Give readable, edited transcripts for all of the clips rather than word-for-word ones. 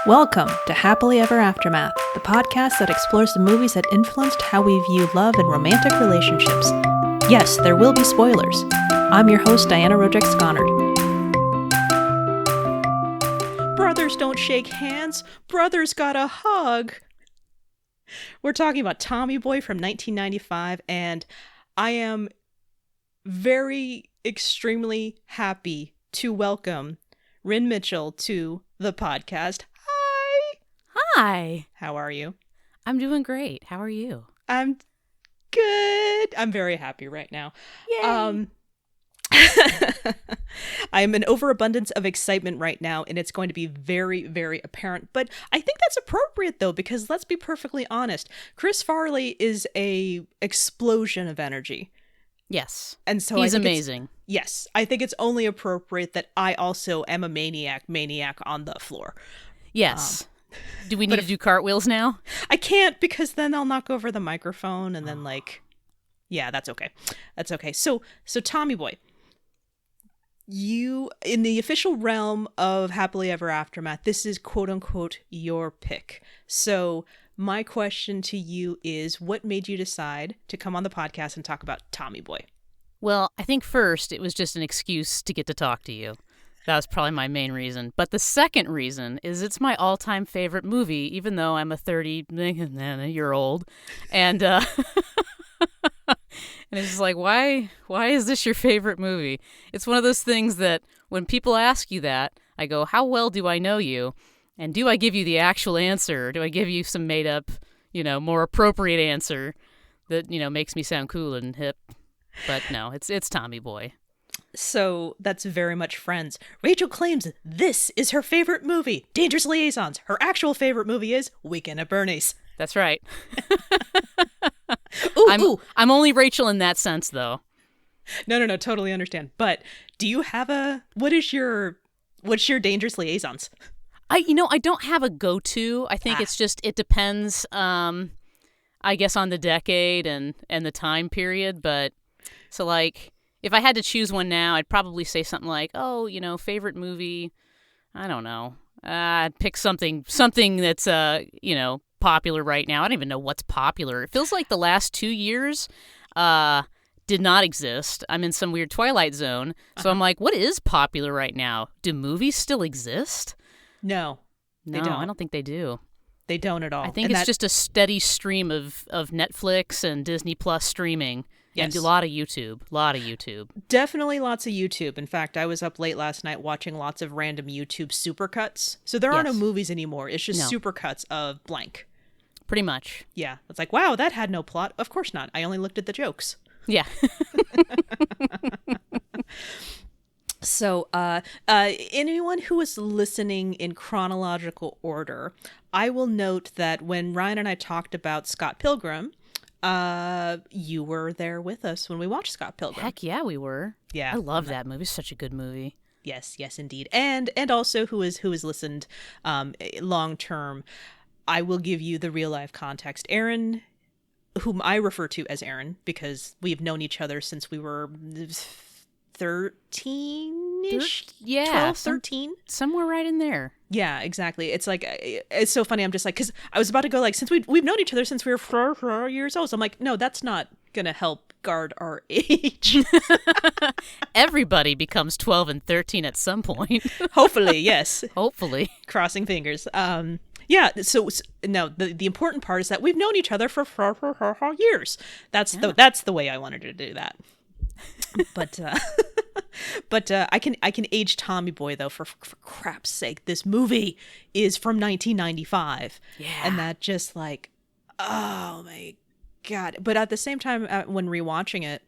Welcome to Happily Ever Aftermath, the podcast that explores the movies that influenced how we view love and romantic relationships. Yes, there will be spoilers. I'm your host, Diana Rojek-Sconard. Brothers don't shake hands. Brothers gotta hug. We're talking about Tommyboy from 1995, and I am very, extremely happy to welcome Rin Mitchell to the podcast. Hi. How are you? I'm doing great. How are you? I'm good. I'm very happy right now. Yay. I'm in overabundance of excitement right now, and it's going to be very, very apparent. But I think that's appropriate, though, because let's be perfectly honest. Chris Farley is a explosion of energy. Yes. And so he's amazing. Yes. I think it's only appropriate that I also am a maniac on the floor. Yes. Do we need to do cartwheels now? I can't, because then I'll knock over the microphone and then yeah, that's okay. That's okay. So Tommyboy, you, in the official realm of Happily Ever Aftermath, this is quote unquote your pick. So my question to you is, what made you decide to come on the podcast and talk about Tommyboy? Well, I think first it was just an excuse to get to talk to you. That was probably my main reason. But the second reason is it's my all-time favorite movie, even though I'm a 30-year-old. And and it's just like, why is this your favorite movie? It's one of those things that when people ask you that, I go, how well do I know you? And do I give you the actual answer? Or do I give you some made-up, more appropriate answer that, makes me sound cool and hip? But no, it's Tommyboy. So that's very much Friends. Rachel claims this is her favorite movie. Dangerous Liaisons. Her actual favorite movie is Weekend at Bernie's. That's right. I'm only Rachel in that sense, though. No, totally understand. But do you have what's your Dangerous Liaisons? I don't have a go-to. I think it's just, it depends, I guess, on the decade and the time period. But so like, if I had to choose one now, I'd probably say something like, favorite movie, I don't know. I'd pick something that's, popular right now. I don't even know what's popular. It feels like the last 2 years did not exist. I'm in some weird Twilight Zone. So I'm like, what is popular right now? Do movies still exist? No, they don't. I don't think they do. They don't at all. I think it's just a steady stream of Netflix and Disney Plus streaming. Yes. And a lot of YouTube. Definitely lots of YouTube. In fact, I was up late last night watching lots of random YouTube supercuts. So there are no movies anymore. It's just supercuts of blank. Pretty much. Yeah. It's like, wow, that had no plot. Of course not. I only looked at the jokes. Yeah. So anyone who is listening in chronological order, I will note that when Ryan and I talked about Scott Pilgrim, you were there with us when we watched Scott Pilgrim. Heck yeah, we were. Yeah. I love that movie. It's such a good movie. Yes, indeed. And also who has listened long term, I will give you the real life context. Aaron, whom I refer to as Aaron because we've known each other since we were 13-ish? 12, 13? Somewhere right in there. Yeah, exactly. It's like, it's so funny. I'm just like, because I was about to go like, since we've known each other since we were 4 years old. So I'm like, no, that's not going to help guard our age. Everybody becomes 12 and 13 at some point. Hopefully, yes. Hopefully. Crossing fingers. Yeah, so no, the important part is that we've known each other for 4 years. That's the way I wanted to do that. But I can age Tommyboy though, for crap's sake. This movie is from 1995. Yeah. And that just like, oh my God. But at the same time, when rewatching it,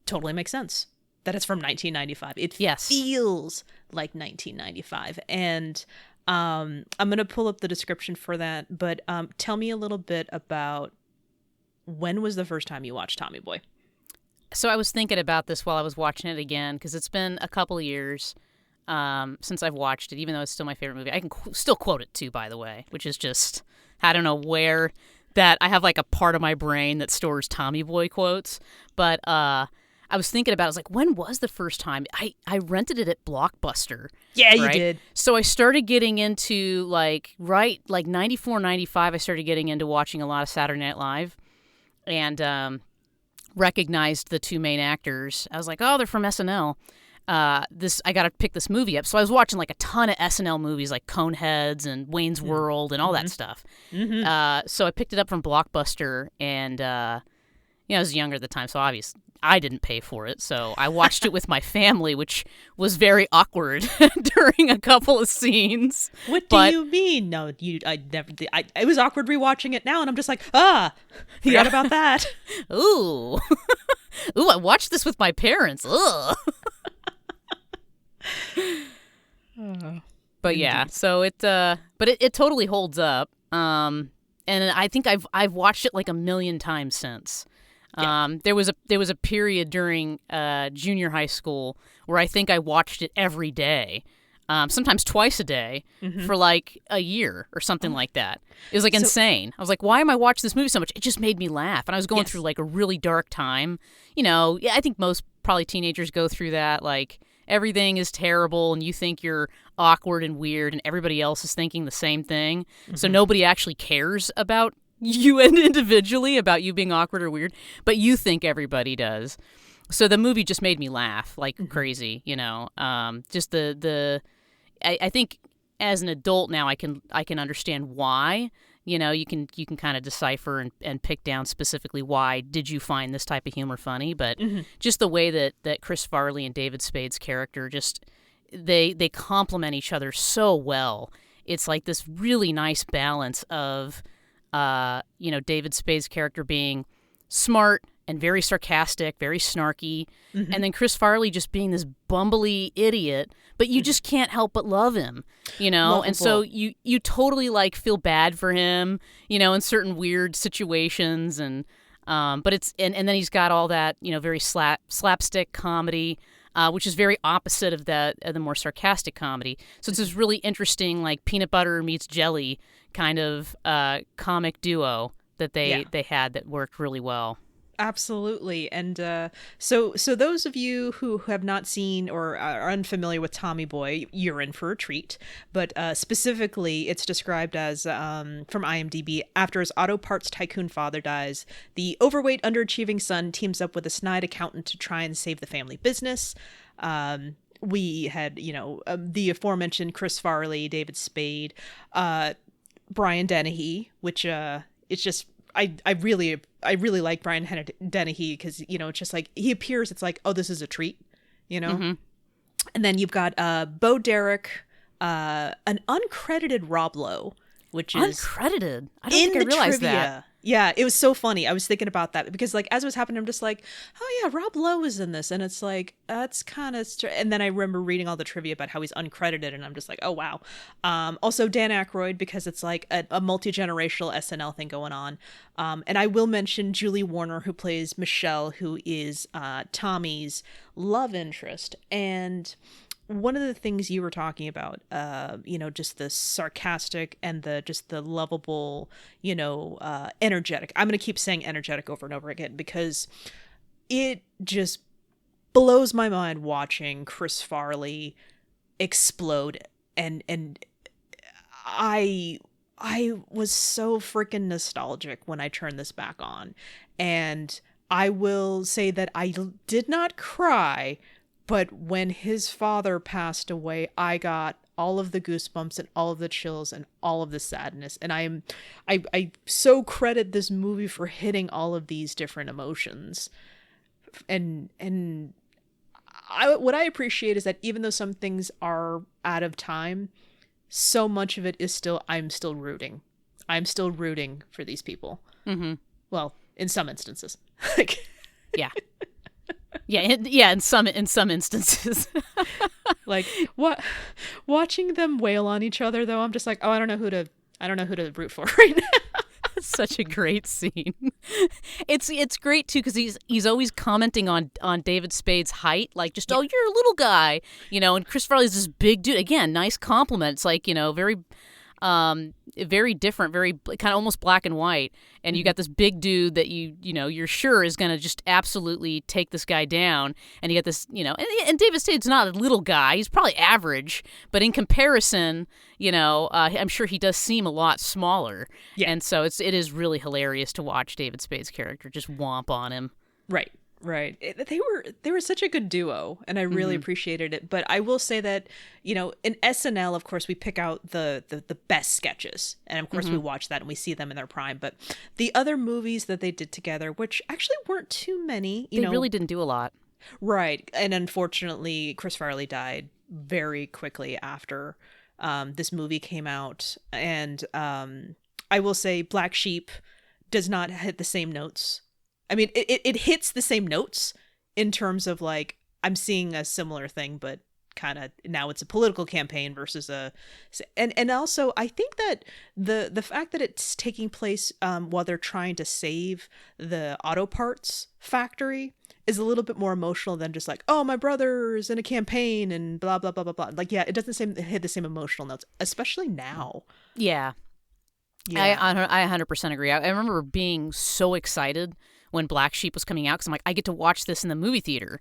totally makes sense that it's from 1995. It feels like 1995. And I'm going to pull up the description for that. But tell me a little bit about, when was the first time you watched Tommyboy? So I was thinking about this while I was watching it again, because it's been a couple of years since I've watched it, even though it's still my favorite movie. I can still quote it too, by the way, which is just, I don't know where that, I have like a part of my brain that stores Tommyboy quotes, but I I was thinking about, I was like, when was the first time? I rented it at Blockbuster. Yeah, you did. So I started getting into, like 94, 95, I started getting into watching a lot of Saturday Night Live. And recognized the two main actors. I was like, oh, they're from SNL. I got to pick this movie up. So I was watching like a ton of SNL movies like Coneheads and Wayne's World and all that stuff. So I picked it up from Blockbuster, and I was younger at the time, so obviously I didn't pay for it. So I watched it with my family, which was very awkward during a couple of scenes. What do you mean? No, I never did. It was awkward rewatching it now, and I'm just like, forgot about that. Ooh. Ooh, I watched this with my parents. Ugh. But yeah, so it totally holds up. And I think I've watched it like a million times since. Yeah. There was a period during junior high school where I think I watched it every day, sometimes twice a day for like a year or something like that. It was like insane. I was like, why am I watching this movie so much? It just made me laugh, and I was going through like a really dark time. I think most probably teenagers go through that. Like everything is terrible, and you think you're awkward and weird, and everybody else is thinking the same thing. So nobody actually cares about you and individually about you being awkward or weird, but you think everybody does. So the movie just made me laugh like crazy, just I think as an adult now I can understand why, you can kind of decipher and pick down specifically why did you find this type of humor funny, but just the way that Chris Farley and David Spade's character just, they complement each other so well. It's like this really nice balance of David Spade's character being smart and very sarcastic, very snarky, and then Chris Farley just being this bumbly idiot, but you just can't help but love him, Lovable. And so you totally like feel bad for him, in certain weird situations, and but it's and then he's got all that, very slapstick comedy, which is very opposite of the more sarcastic comedy. So it's this really interesting, like peanut butter meets jelly kind of comic duo that they had that worked really well. Absolutely. And so those of you who have not seen or are unfamiliar with Tommyboy, you're in for a treat. But specifically, it's described as, from IMDb, after his auto parts tycoon father dies, the overweight, underachieving son teams up with a snide accountant to try and save the family business. We had, the aforementioned Chris Farley, David Spade, Brian Dennehy, which it's just... I really like Brian Dennehy because, it's just like he appears. It's like, oh, this is a treat, And then you've got Bo Derek, an uncredited Rob Lowe, which is uncredited. I don't think I realized trivia. That. Yeah, it was so funny. I was thinking about that because, like, as it was happening, I'm just like, oh yeah, Rob Lowe is in this, and it's like that's kind of. And then I remember reading all the trivia about how he's uncredited, and I'm just like, oh wow. Also Dan Aykroyd, because it's like a multi-generational SNL thing going on. And I will mention Julie Warner, who plays Michelle, who is Tommy's love interest, and one of the things you were talking about, just the sarcastic and the lovable, energetic. I'm going to keep saying energetic over and over again because it just blows my mind watching Chris Farley explode. And I was so freaking nostalgic when I turned this back on. And I will say that I did not cry, but when his father passed away, I got all of the goosebumps and all of the chills and all of the sadness. And I so credit this movie for hitting all of these different emotions. And what I appreciate is that even though some things are out of time, so much of it is still, I'm still rooting. I'm still rooting for these people. Mm-hmm. Well, in some instances. Yeah. In some instances. Like watching them wail on each other though, I'm just like, oh, I don't know who to root for right now. It's such a great scene. It's great too because he's always commenting on David Spade's height, like just, oh, you're a little guy, and Chris Farley's this big dude. Again, nice compliment. It's like, very very different, very kind of almost black and white. And you got this big dude that you're sure is going to just absolutely take this guy down. And you got this, and David Spade's not a little guy. He's probably average, but in comparison, I'm sure he does seem a lot smaller. Yeah. And so it is really hilarious to watch David Spade's character just womp on him. Right. They were such a good duo, and I really appreciated it. But I will say that, in SNL, of course, we pick out the best sketches, and of course we watch that and we see them in their prime. But the other movies that they did together, which actually weren't too many, they really didn't do a lot. Right. And unfortunately, Chris Farley died very quickly after this movie came out. And I will say Black Sheep does not hit the same notes. I mean, it hits the same notes in terms of like, I'm seeing a similar thing, but kind of now it's a political campaign versus and also I think that the fact that it's taking place while they're trying to save the auto parts factory is a little bit more emotional than just like, oh, my brother's in a campaign and blah, blah, blah, blah, blah. Like, yeah, it doesn't hit the same emotional notes, especially now. Yeah. I 100% agree. I remember being so excited when Black Sheep was coming out, because I'm like, I get to watch this in the movie theater.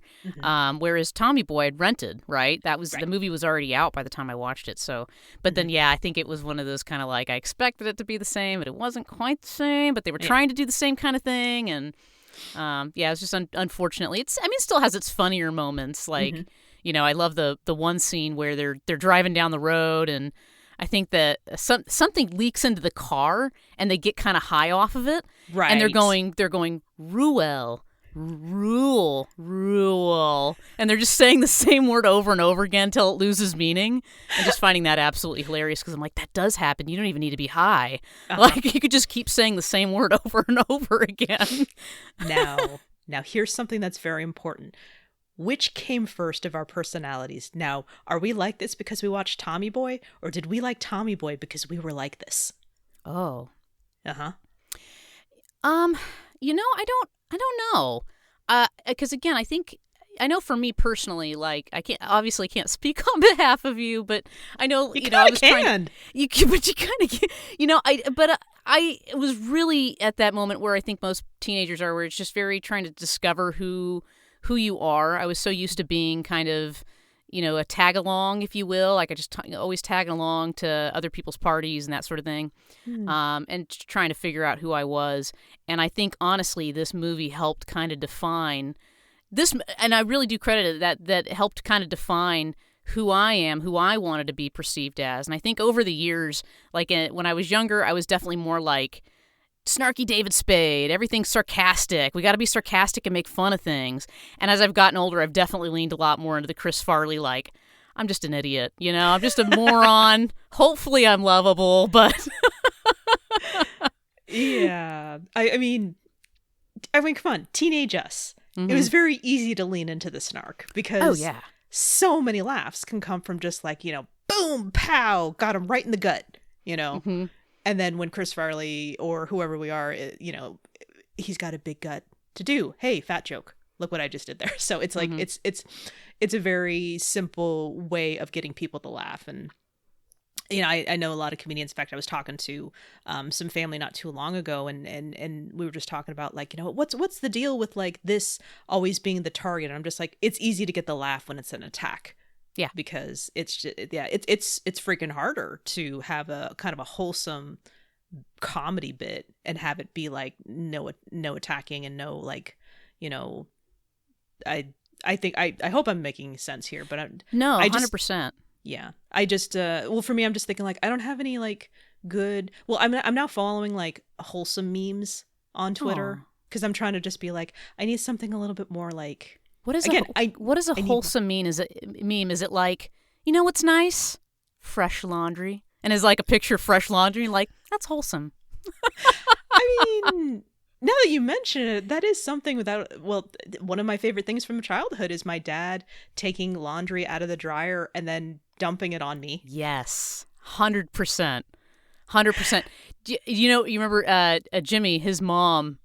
Whereas Tommyboy had rented, right? The movie was already out by the time I watched it. So, but then, I think it was one of those kind of like, I expected it to be the same, but it wasn't quite the same, but they were trying to do the same kind of thing. And it was just unfortunately, it still has its funnier moments. Like, I love the one scene where they're driving down the road, and I think that something leaks into the car and they get kind of high off of it. Right. And they're going, Ruel, rule. And they're just saying the same word over and over again until it loses meaning. And just finding that absolutely hilarious, because I'm like, that does happen. You don't even need to be high. Like, you could just keep saying the same word over and over again. Now here's something that's very important. Which came first of our personalities? Now, are we like this because we watched Tommyboy, or did we like Tommyboy because we were like this? Oh. Uh-huh. I don't know. Because again, I know for me personally, like, I can't speak on behalf of you, but I know, I was trying. But you kind of, I was really at that moment where I think most teenagers are, where it's just very trying to discover who you are. I was so used to being kind of, a tag along, if you will. Like, I just always tagging along to other people's parties and that sort of thing, and trying to figure out who I was. And I think, honestly, this movie helped kind of define this, and I really do credit it, that helped kind of define who I am, who I wanted to be perceived as. And I think over the years, like when I was younger, I was definitely more like snarky David Spade. Everything's sarcastic. We got to be sarcastic and make fun of things. And as I've gotten older, I've definitely leaned a lot more into the Chris Farley, like, I'm just an idiot, I'm just a moron. Hopefully I'm lovable, but yeah. I mean, come on, teenage us. It was very easy to lean into the snark, because so many laughs can come from just like, boom, pow, got him right in the gut, And then when Chris Farley or whoever we are, he's got a big gut to do. Hey, fat joke. Look what I just did there. So it's like, it's a very simple way of getting people to laugh. And, I know a lot of comedians. In fact, I was talking to some family not too long ago, and we were just talking about, like, what's the deal with like this always being the target? And I'm just like, it's easy to get the laugh when it's an attack. Yeah, because it's just, it's freaking harder to have a kind of a wholesome comedy bit and have it be like no attacking and no, like, I think I hope I'm making sense here, but 100%. Yeah, I just for me, I'm just thinking like, I don't have any like good. Well, I'm now following like wholesome memes on Twitter, because I'm trying to just be like, I need something a little bit more like. What is a wholesome meme? Is it like, what's nice? Fresh laundry. And is like a picture of fresh laundry, and like, that's wholesome. I mean, now that you mention it, that is something one of my favorite things from childhood is my dad taking laundry out of the dryer and then dumping it on me. Yes. 100%. 100%. You remember Jimmy, his mom,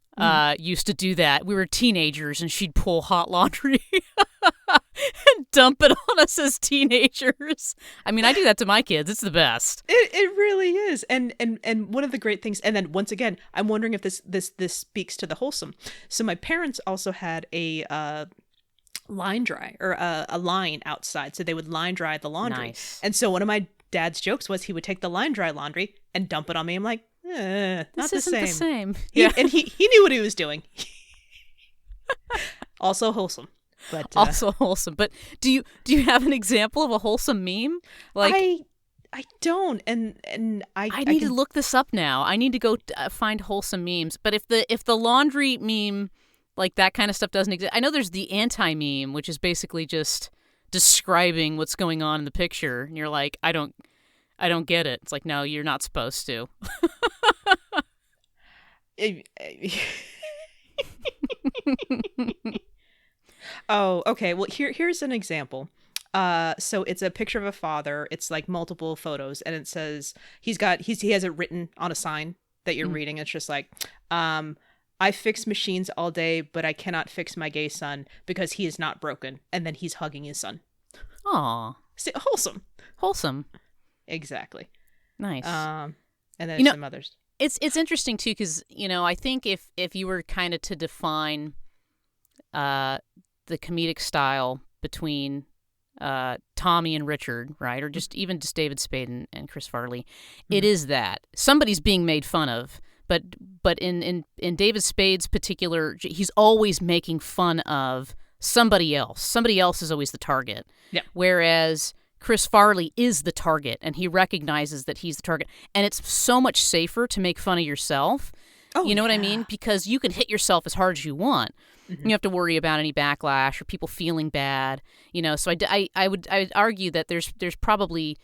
used to do that. We were teenagers, and she'd pull hot laundry and dump it on on us as teenagers. I mean, I do that to my kids. It's the best. It really is. And one of the great things, and then once again, I'm wondering if this speaks to the wholesome. So my parents also had a line dry, or a line outside, so they would line dry the laundry. Nice. And so one of my dad's jokes was he would take the line dry laundry and dump it on me. I'm like, not this the isn't same. Yeah. And he knew what he was doing. Also wholesome. But also wholesome. But do you have an example of a wholesome meme? Like, I don't, and I need to look this up now. I need to go find wholesome memes. But if the laundry meme, like that kind of stuff, doesn't exist, I know there's the anti-meme, which is basically just describing what's going on in the picture, and you're like, I don't get it. It's like, no, you're not supposed to. Oh, okay. Well, here's an example. So it's a picture of a father. It's like multiple photos, and it says he has it written on a sign that you're reading. It's just like, I fix machines all day, but I cannot fix my gay son because he is not broken. And then he's hugging his son. Aw. Wholesome. Wholesome. Exactly. Nice. And then some others. It's interesting too, because I think if you were kind of to define the comedic style between Tommy and Richard, right, or just David Spade and Chris Farley, it is that somebody's being made fun of, but in David Spade's particular, he's always making fun of somebody else. Somebody else is always the target. Yeah. Whereas Chris Farley is the target, and he recognizes that he's the target. And it's so much safer to make fun of yourself. Oh, you know what I mean? Because you can hit yourself as hard as you want. Mm-hmm. You have to worry about any backlash or people feeling bad. So I would argue that there's probably,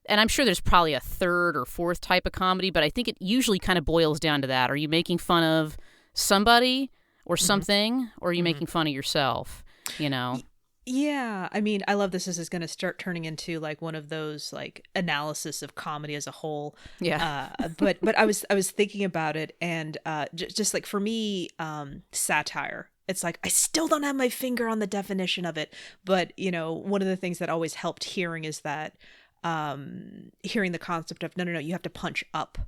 and I'm sure there's probably a third or fourth type of comedy, but I think it usually kind of boils down to that. Are you making fun of somebody or something, or are you making fun of yourself? Yeah, I mean, I love this. This is going to start turning into like one of those like analysis of comedy as a whole. Yeah. But I was thinking about it, and just like for me, satire. It's like I still don't have my finger on the definition of it, but one of the things that always helped hearing is that hearing the concept of no, you have to punch up.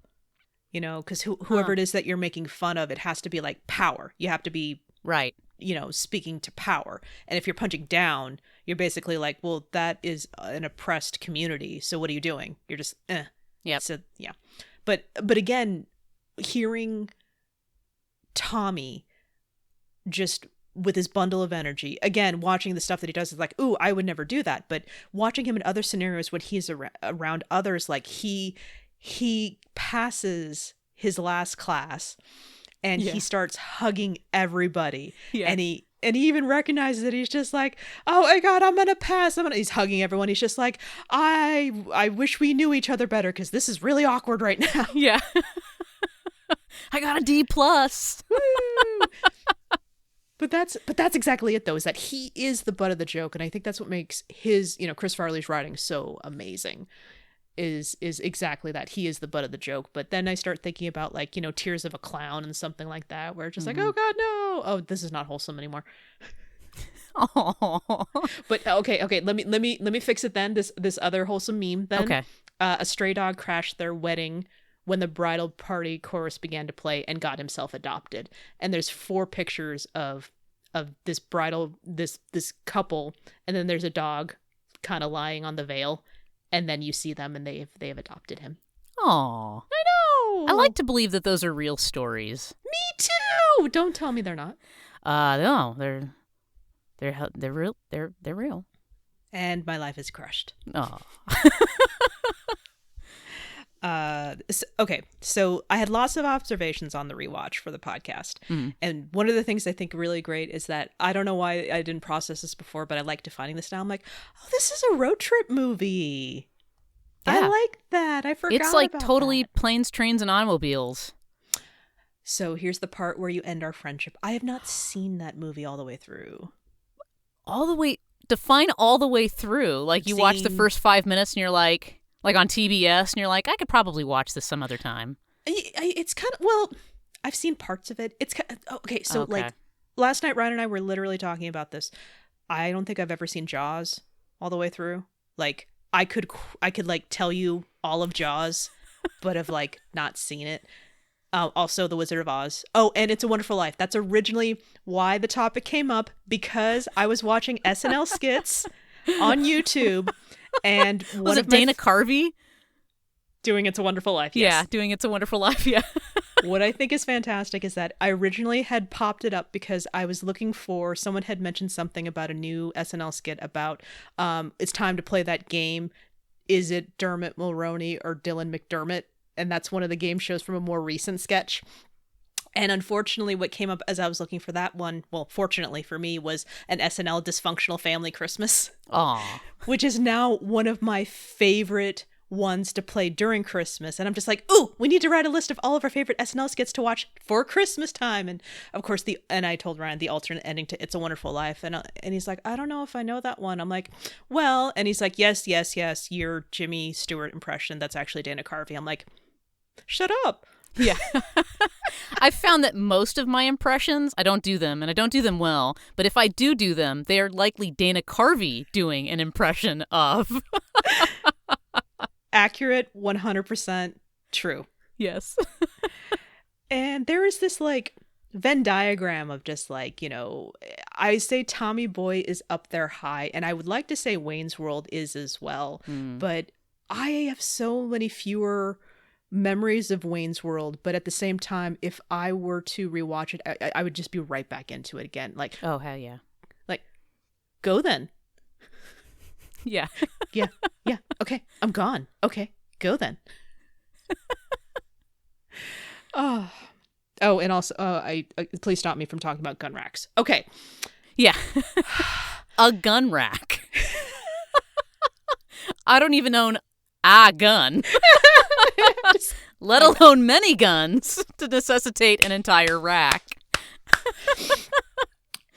Because whoever it is that you're making fun of, it has to be like power. You have to be right. Speaking to power. And if you're punching down, you're basically like, well, that is an oppressed community. So what are you doing? You're just, Yeah. So, yeah. But again, hearing Tommy just with his bundle of energy, again, watching the stuff that he does is like, ooh, I would never do that. But watching him in other scenarios when he's around others, like he passes his last class and he starts hugging everybody. Yeah. And he even recognizes that he's just like, oh my God, I'm going to pass. He's hugging everyone. He's just like, I wish we knew each other better because this is really awkward right now. Yeah. I got a D+. But that's exactly it though, is that he is the butt of the joke. And I think that's what makes his, Chris Farley's writing so amazing. Is exactly that. He is the butt of the joke. But then I start thinking about like, Tears of a Clown and something like that, where it's just like, oh God, no. Oh, this is not wholesome anymore. Oh. But okay. Let me fix it then. This other wholesome meme then. Okay. A stray dog crashed their wedding when the bridal party chorus began to play and got himself adopted. And there's 4 pictures of this this couple, and then there's a dog kind of lying on the veil. And then you see them, and they have adopted him. Aww. I know. I like to believe that those are real stories. Me too. Don't tell me they're not. No, they're real. They're real. And my life is crushed. Oh. Okay, so I had lots of observations on the rewatch for the podcast. And one of the things I think really great is that I don't know why I didn't process this before, but I like defining this now. I'm like, oh, this is a road trip movie. Yeah. I like that. I forgot it's like about totally that. Planes, Trains, and Automobiles. So here's the part where you end our friendship. I have not seen that movie all the way through. All the way? Define all the way through. Like you watch the first 5 minutes and you're like on TBS, and you're like, I could probably watch this some other time. It's kind of, well, I've seen parts of it. It's kind of, okay, so like last night, Ryan and I were literally talking about this. I don't think I've ever seen Jaws. all the way through. Like I could like tell you all of Jaws, but have like not seen it. Also The Wizard of Oz. Oh, and It's a Wonderful Life. That's originally why the topic came up, because I was watching SNL skits on YouTube, and was it Dana Carvey doing It's a Wonderful Life? Yes. Yeah, doing It's a Wonderful Life. Yeah. What I think is fantastic is that I originally had popped it up because I was looking for, someone had mentioned something about a new SNL skit about it's time to play that game. Is it Dermot Mulroney or Dylan McDermott? And that's one of the game shows from a more recent sketch. And unfortunately, what came up as I was looking for that one, well, fortunately for me, was an SNL Dysfunctional Family Christmas. Aww. Which is now one of my favorite ones to play during Christmas. And I'm just like, ooh, we need to write a list of all of our favorite SNL skits to watch for Christmas time. And of course, I told Ryan the alternate ending to It's a Wonderful Life. And he's like, I don't know if I know that one. I'm like, well, and he's like, yes, your Jimmy Stewart impression. That's actually Dana Carvey. I'm like, shut up. Yeah. I've found that most of my impressions, I don't do them, and I don't do them well. But if I do them, they are likely Dana Carvey doing an impression of. Accurate, 100% true. Yes. And there is this like Venn diagram of just like, I say Tommyboy is up there high, and I would like to say Wayne's World is as well. But I have so many fewer memories of Wayne's World, but at the same time, if I were to rewatch it, I would just be right back into it again. Like, oh, hell yeah. Like, go then. Yeah. Yeah. Okay, I'm gone. Okay, go then. Oh, and also, I please stop me from talking about gun racks. Okay. Yeah. A gun rack. I don't even own a gun. Let alone many guns to necessitate an entire rack.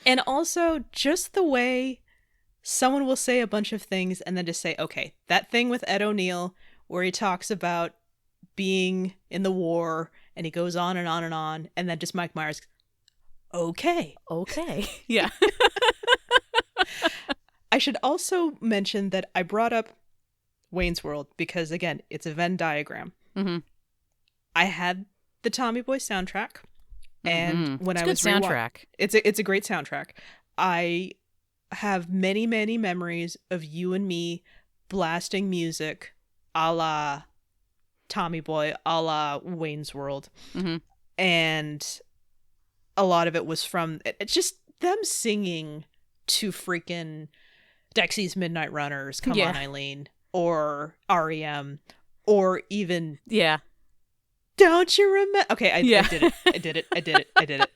And also, just the way someone will say a bunch of things and then just say, okay, that thing with Ed O'Neill where he talks about being in the war and he goes on and on and on, and then just Mike Myers, okay. Yeah. I should also mention that I brought up Wayne's World because, again, it's a Venn diagram. Mm-hmm. I had the Tommyboy soundtrack, and when it's I was soundtrack, it's a great soundtrack. I have many, many memories of you and me blasting music a la Tommyboy, a la Wayne's World. Mm-hmm. And a lot of it was from it's just them singing to freaking Dexy's Midnight Runners, Come On Eileen, or REM, or even Don't You Remember? Okay, I did it.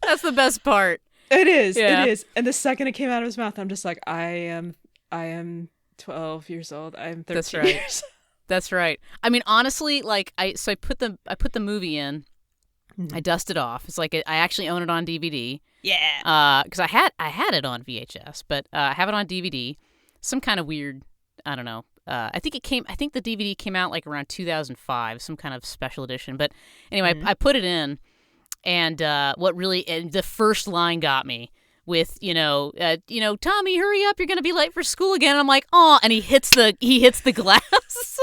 That's the best part. It is. And the second it came out of his mouth, I'm just like, I am 12 years old. I am 13 That's right. years. That's right. I mean, honestly, like I put the movie in. Mm-hmm. I dust it off. It's like I actually own it on DVD. Yeah. Because I had it on VHS, but I have it on DVD. Some kind of weird, I don't know. I think the DVD came out like around 2005, some kind of special edition. But anyway, I put it in, and the first line got me with, Tommy, hurry up, you're gonna be late for school again. And I'm like, oh, and he hits the glass.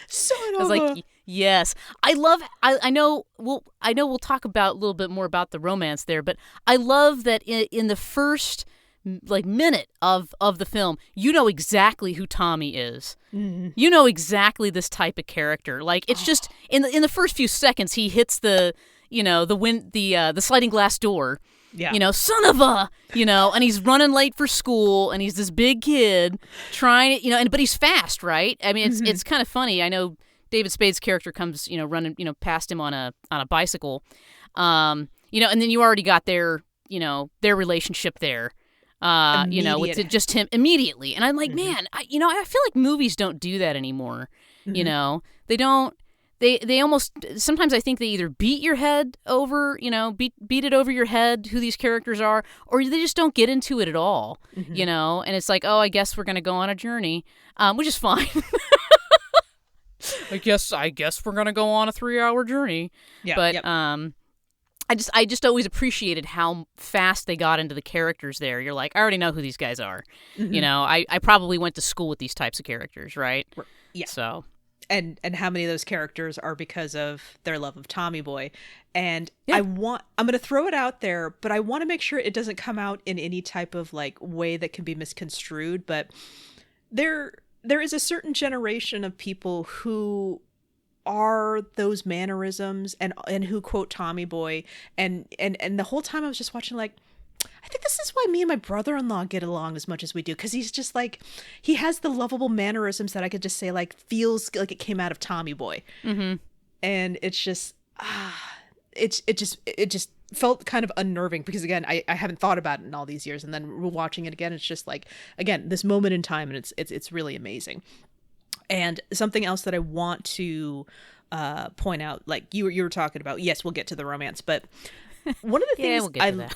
So I was like, yes, I know we'll talk about a little bit more about the romance there, but I love that in the first minute of the film, you know exactly who Tommy is. Mm-hmm. You know exactly this type of character. Like, it's just in the first few seconds he hits the sliding glass door. Yeah. Son of a, and he's running late for school, and he's this big kid trying to, but he's fast, right? I mean, it's kind of funny. I know David Spade's character comes, running, past him on a bicycle, and then you already got their relationship there. With just him immediately. And I'm like, man, I feel like movies don't do that anymore. Mm-hmm. They don't, they almost, sometimes I think they either beat your head over, beat it over your head who these characters are, or they just don't get into it at all, and it's like, oh, I guess we're going to go on a journey, which is fine. I guess we're going to go on a 3-hour journey. Yeah. But, I just always appreciated how fast they got into the characters there. You're like, I already know who these guys are. Mm-hmm. You know, I probably went to school with these types of characters, right? Yeah. So. And how many of those characters are because of their love of Tommyboy. And I'm going to throw it out there, but I want to make sure it doesn't come out in any type of like way that can be misconstrued. But there is a certain generation of people who are those mannerisms and who quote Tommyboy, and the whole time I was just watching like, I think this is why me and my brother-in-law get along as much as we do, because he's just like, he has the lovable mannerisms that I could just say like feels like it came out of Tommyboy. Mm-hmm. And it's just it just felt kind of unnerving, because again I haven't thought about it in all these years, and then watching it again, it's just like, again, this moment in time, and it's really amazing. And something else that I want to point out, like you were talking about, yes, we'll get to the romance, but one of the things we'll get to that.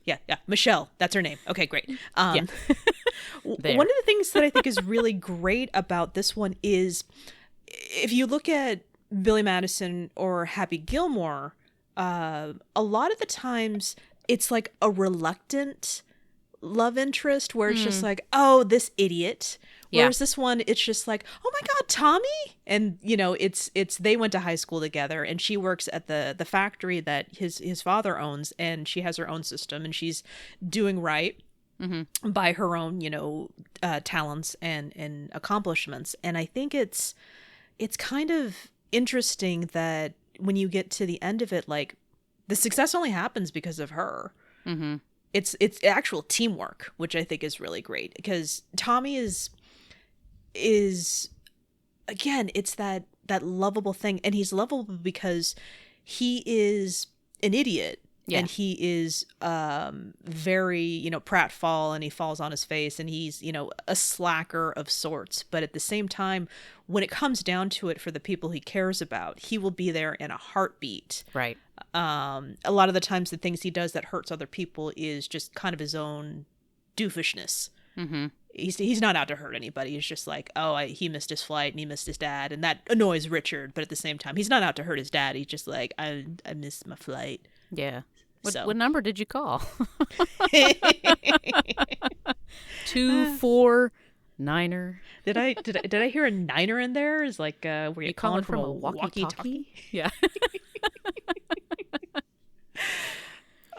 yeah. Michelle, that's her name. Okay, great. One of the things that I think is really great about this one is, if you look at Billy Madison or Happy Gilmore, a lot of the times it's like a reluctant love interest where it's just like, oh, this idiot. Whereas this one, it's just like, oh my God, Tommy. And, you know, it's they went to high school together, and she works at the factory that his father owns, and she has her own system, and she's doing right by her own, you know, talents and accomplishments. And I think it's kind of interesting that when you get to the end of it, like, the success only happens because of her. Mm-hmm. It's actual teamwork, which I think is really great, because Tommy is again, it's that lovable thing, and he's lovable because he is an idiot, and he is very, you know, pratfall, and he falls on his face, and he's, you know, a slacker of sorts, but at the same time, when it comes down to it, for the people he cares about, he will be there in a heartbeat. Right. A lot of the times the things he does that hurts other people is just kind of his own doofishness. Mm-hmm. He's not out to hurt anybody. He's just like, oh, he missed his flight, and he missed his dad, and that annoys Richard. But at the same time, he's not out to hurt his dad. He's just like, I missed my flight. Yeah. What number did you call? 249er. Did I hear a niner in there? Is like, were you calling from a walkie-talkie? Yeah.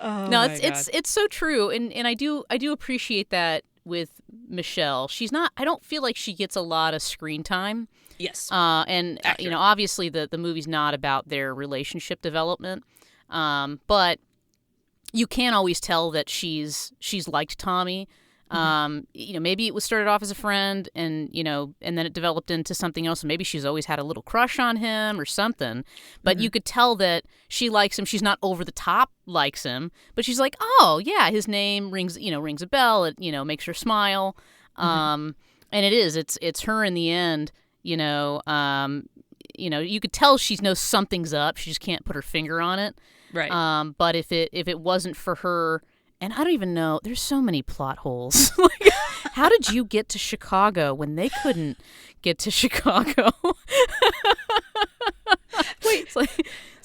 No, it's so true, and I do appreciate that with Michelle. She's not, I don't feel like she gets a lot of screen time. Yes. And you know, obviously the movie's not about their relationship development, but you can always tell that she's liked Tommy. You know, maybe it was started off as a friend, and, you know, and then it developed into something else. And maybe she's always had a little crush on him or something, but you could tell that she likes him. She's not over the top likes him, but she's like, oh yeah, his name rings a bell. It, you know, makes her smile. And it's her in the end, you know, you could tell she knows something's up. She just can't put her finger on it. Right. But if it wasn't for her, and I don't even know, there's so many plot holes. Like, how did you get to Chicago when they couldn't get to Chicago? Wait. It's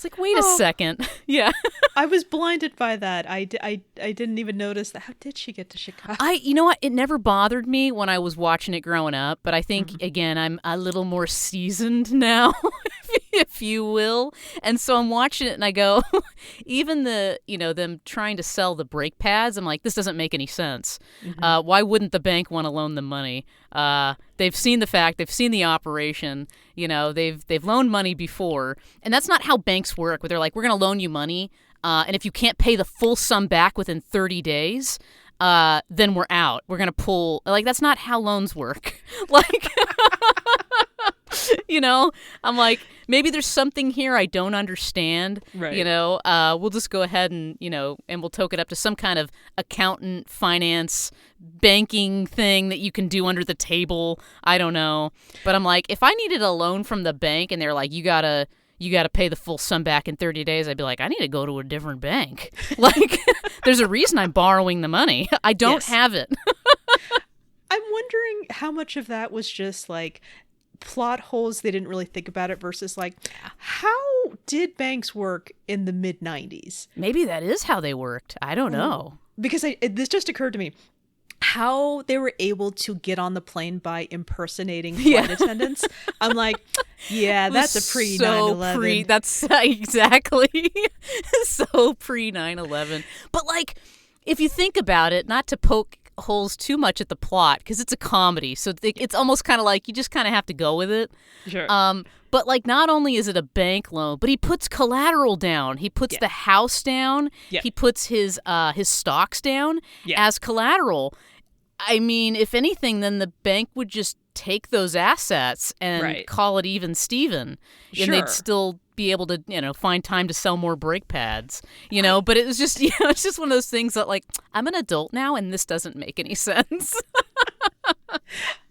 like, wait a second. Yeah. I was blinded by that. I didn't even notice that. How did she get to Chicago? You know what? It never bothered me when I was watching it growing up, but I think, again, I'm a little more seasoned now, if you will. And so I'm watching it and I go, even them trying to sell the brake pads, I'm like, this doesn't make any sense. Why wouldn't the bank want to loan them money? They've seen the fact, they've seen the operation, you know, they've loaned money before. And that's not how banks work, where they're like, we're going to loan you money. And if you can't pay the full sum back within 30 days, then we're out. We're going to pull. Like, that's not how loans work. Like, you know, I'm like, maybe there's something here I don't understand. Right. You know, we'll just go ahead and, you know, and we'll toke it up to some kind of accountant, finance, banking thing that you can do under the table. I don't know. But I'm like, if I needed a loan from the bank and they're like, you gotta pay the full sum back in 30 days, I'd be like, I need to go to a different bank. Like, there's a reason I'm borrowing the money. I don't have it. I'm wondering how much of that was just like plot holes they didn't really think about it versus like, how did banks work in the mid-90s? Maybe that is how they worked. I don't know. Because this just occurred to me. How they were able to get on the plane by impersonating flight attendants. I'm like, yeah, that's a pre 9/11. That's exactly so pre 9/11. But like, if you think about it, not to poke holes too much at the plot, because it's a comedy, so it's almost kind of like you just kind of have to go with it. Sure. But like, not only is it a bank loan, but he puts collateral down. He puts the house down. Yeah. He puts his stocks down as collateral. I mean, if anything, then the bank would just take those assets and call it even Steven. And they'd still be able to, find time to sell more brake pads, but it was just, it's just one of those things that like, I'm an adult now and this doesn't make any sense.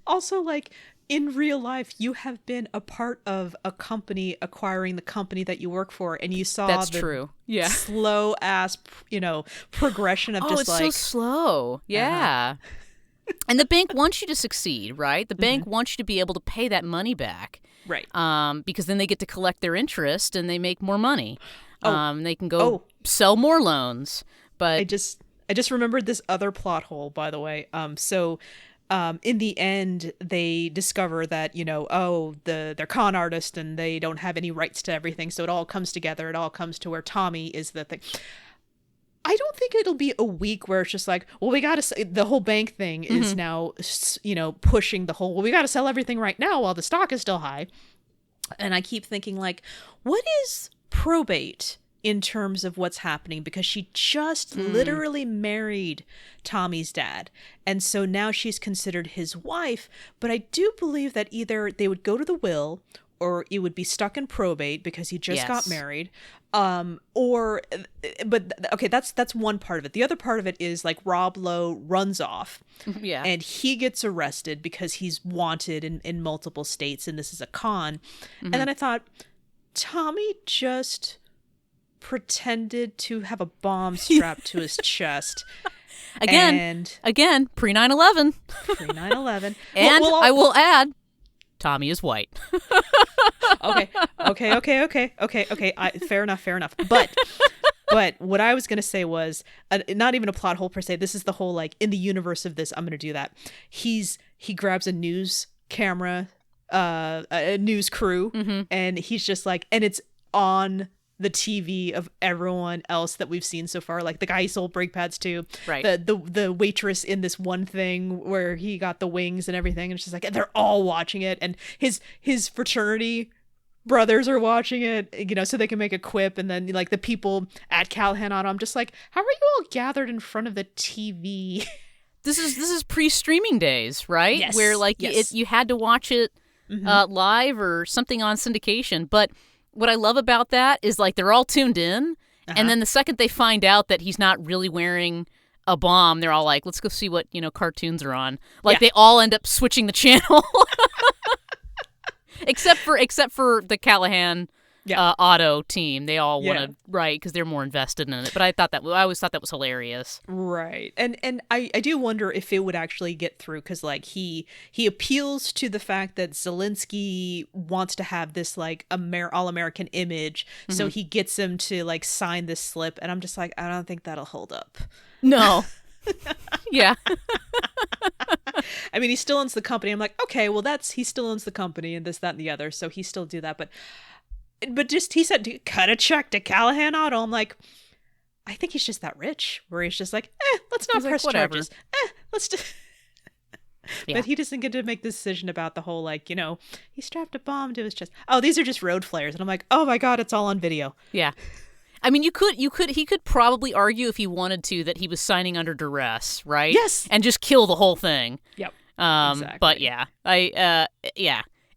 Also, like, in real life, you have been a part of a company acquiring the company that you work for, and you saw true. Slow ass, progression of just it's like so slow. Yeah. And the bank wants you to succeed, right? The bank wants you to be able to pay that money back. Right. Because then they get to collect their interest and they make more money. They can go sell more loans. But I just remembered this other plot hole, by the way. In the end, they discover that, they're con artists and they don't have any rights to everything. So it all comes together. It all comes to where Tommy is the thing. I don't think it'll be a week where it's just like, well, we got to, the whole bank thing is now, pushing the whole, well, we got to sell everything right now while the stock is still high. And I keep thinking like, what is probate in terms of what's happening? Because she just literally married Tommy's dad. And so now she's considered his wife. But I do believe that either they would go to the will or it would be stuck in probate because he just got married. That's one part of it. The other part of it is like Rob Lowe runs off and he gets arrested because he's wanted in multiple states. And this is a con. And then I thought, Tommy just pretended to have a bomb strapped to his chest. Again, pre 9/11. Pre 9/11. And I will add, Tommy is white. Okay. Fair enough. But what I was going to say was not even a plot hole per se. This is the whole, like, in the universe of this, I'm going to do that. He grabs a news camera, a news crew, and he's just like, and it's on the TV of everyone else that we've seen so far, like the guy he sold brake pads to, right? The waitress in this one thing where he got the wings and everything, and it's just like they're all watching it, and his fraternity brothers are watching it, so they can make a quip, and then like the people at Callahan on, I'm just like, how are you all gathered in front of the TV? This is pre-streaming days, right? Yes. Where like you had to watch it live or something on syndication, but what I love about that is like they're all tuned in, and then the second they find out that he's not really wearing a bomb, they're all like, let's go see what cartoons are on. Like they all end up switching the channel, except for the Callahan auto team. They all want to because they're more invested in it. But I always thought that was hilarious. Right, and I do wonder if it would actually get through, because like he appeals to the fact that Zelensky wants to have this like all-American image, so he gets him to like sign this slip, and I'm just like, I don't think that'll hold up. No. Yeah. I mean, he still owns the company. I'm like, okay, well he still owns the company and this, that, and the other, so he still do that, but just, he said, cut a check to Callahan Auto. I'm like, I think he's just that rich, where he's just like, let's not press charges. Let's just... But he doesn't get to make the decision about the whole, like, he strapped a bomb to his chest. Oh, these are just road flares. And I'm like, oh my God, it's all on video. Yeah. I mean, he could probably argue if he wanted to that he was signing under duress, right? Yes. And just kill the whole thing. Yep. Exactly. But yeah,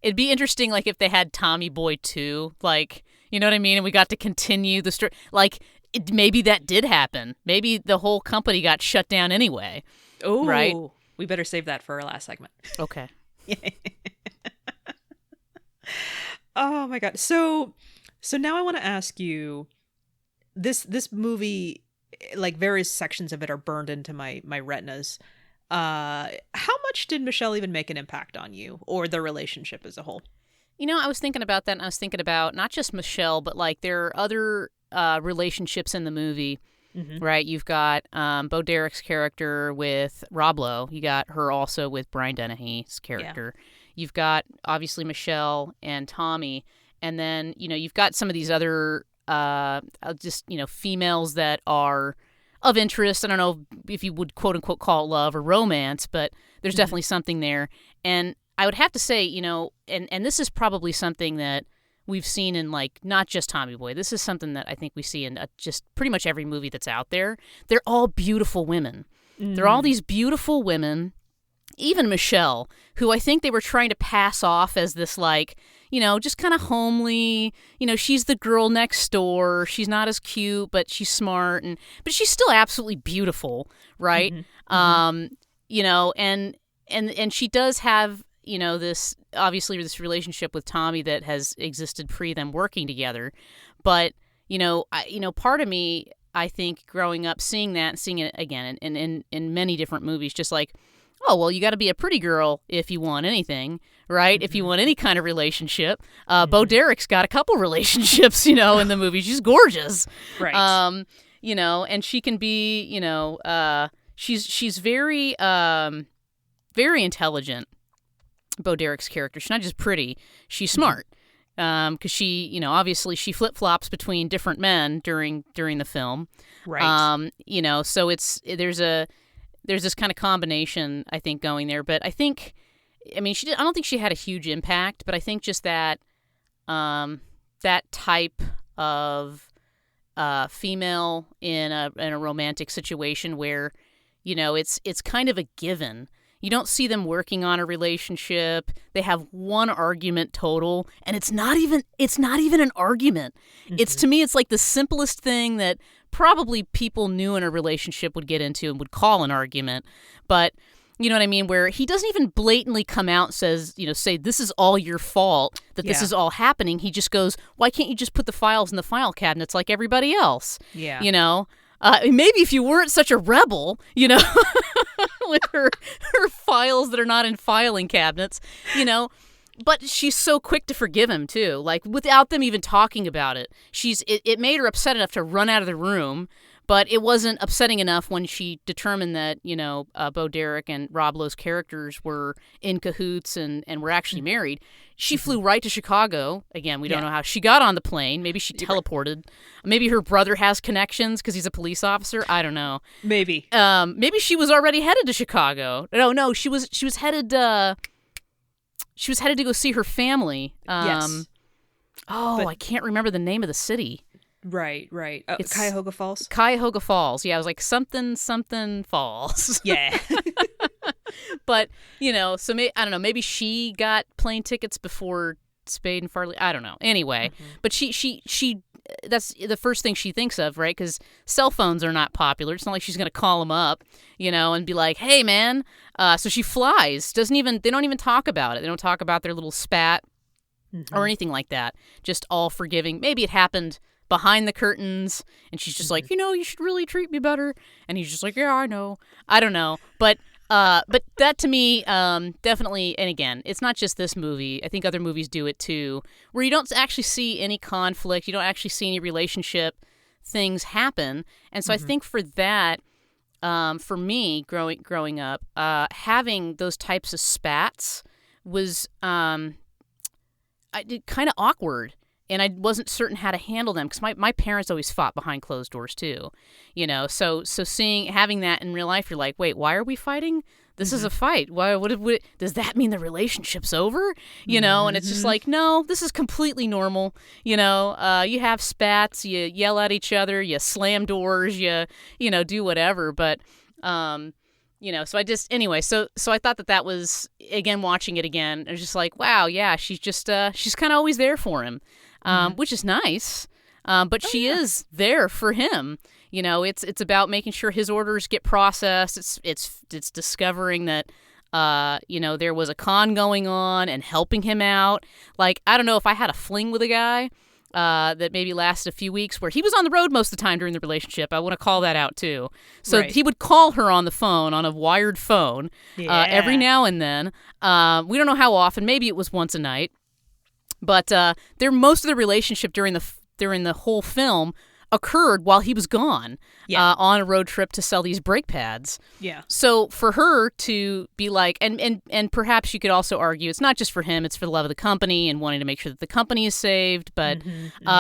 it'd be interesting, like, if they had Tommyboy 2, like, you know what I mean? And we got to continue the story. Like, maybe that did happen. Maybe the whole company got shut down anyway. Oh, right? We better save that for our last segment. Okay. Oh my God. So now I want to ask you, this movie, like various sections of it are burned into my retinas. How much did Michelle even make an impact on you or the relationship as a whole? I was thinking about that, and I was thinking about not just Michelle, but like there are other relationships in the movie, right? You've got Bo Derek's character with Rob Lowe. You got her also with Brian Dennehy's character. Yeah. You've got obviously Michelle and Tommy, and then you've got some of these other females that are of interest. I don't know if you would quote unquote call it love or romance, but there's definitely something there. And I would have to say, and this is probably something that we've seen in like not just Tommyboy. This is something that I think we see in just pretty much every movie that's out there. They're all beautiful women. They're all these beautiful women. Even Michelle, who I think they were trying to pass off as this like, just kind of homely, she's the girl next door. She's not as cute, but she's smart, but she's still absolutely beautiful, right? And she does have, this obviously this relationship with Tommy that has existed pre them working together. But, part of me, I think growing up, seeing that and seeing it again in many different movies, just like, oh, well, you got to be a pretty girl if you want anything, right? If you want any kind of relationship. Bo Derek's got a couple relationships, in the movie. She's gorgeous. Right. And she can be, she's very, very intelligent, Bo Derek's character. She's not just pretty, she's smart. Because she, obviously she flip-flops between different men during the film. Right. So there's this kind of combination, I think, going there. But I think, I don't think she had a huge impact, but I think just that that type of female in a romantic situation where, it's kind of a given. You don't see them working on a relationship. They have one argument total, and it's not even an argument. It's, to me, it's like the simplest thing that probably people new in a relationship would get into and would call an argument. But you know what I mean? Where he doesn't even blatantly come out and say this is all your fault, that this is all happening. He just goes, why can't you just put the files in the file cabinets like everybody else? Yeah. Maybe if you weren't such a rebel, with her files that are not in filing cabinets, But she's so quick to forgive him, too, like, without them even talking about it. It made her upset enough to run out of the room, but it wasn't upsetting enough when she determined that, Bo Derek and Rob Lowe's characters were in cahoots and were actually married. She flew right to Chicago. Again, we don't know how she got on the plane. Maybe she teleported. Maybe her brother has connections because he's a police officer. I don't know. Maybe. Maybe she was already headed to Chicago. No, she was headed... She was headed to go see her family. Yes. I can't remember the name of the city. Right. It's Cuyahoga Falls? Cuyahoga Falls. Yeah, I was like, something Falls. Yeah. But, so I don't know, maybe she got plane tickets before Spade and Farley. I don't know. Anyway, but she that's the first thing she thinks of, right? Because cell phones are not popular. It's not like she's going to call him up, and be like, hey, man. So she flies. They don't even talk about it. They don't talk about their little spat or anything like that. Just all forgiving. Maybe it happened behind the curtains, and she's just like, you should really treat me better. And he's just like, yeah, I know. I don't know. But that to me, definitely, and again, it's not just this movie. I think other movies do it too, where you don't actually see any conflict. You don't actually see any relationship things happen. And so I think for that, for me, growing up, having those types of spats was kind of awkward. And I wasn't certain how to handle them because my parents always fought behind closed doors too, So having that in real life, you're like, wait, why are we fighting? This is a fight. Why? Does that mean the relationship's over? And it's just like, no, this is completely normal. You have spats, you yell at each other, you slam doors, you do whatever. But so I just, anyway, so I thought that was, again, watching it again, I was just like, wow, yeah, she's just, she's kind of always there for him. Which is nice, but she is there for him. It's about making sure his orders get processed. It's discovering that, there was a con going on and helping him out. Like, I don't know if I had a fling with a guy, that maybe lasted a few weeks, where he was on the road most of the time during the relationship. I want to call that out too. So he would call her on the phone, on a wired phone, every now and then. We don't know how often. Maybe it was once a night. But most of the relationship during the whole film occurred while he was gone on a road trip to sell these brake pads. Yeah. So for her to be like, and perhaps you could also argue it's not just for him, it's for the love of the company and wanting to make sure that the company is saved. But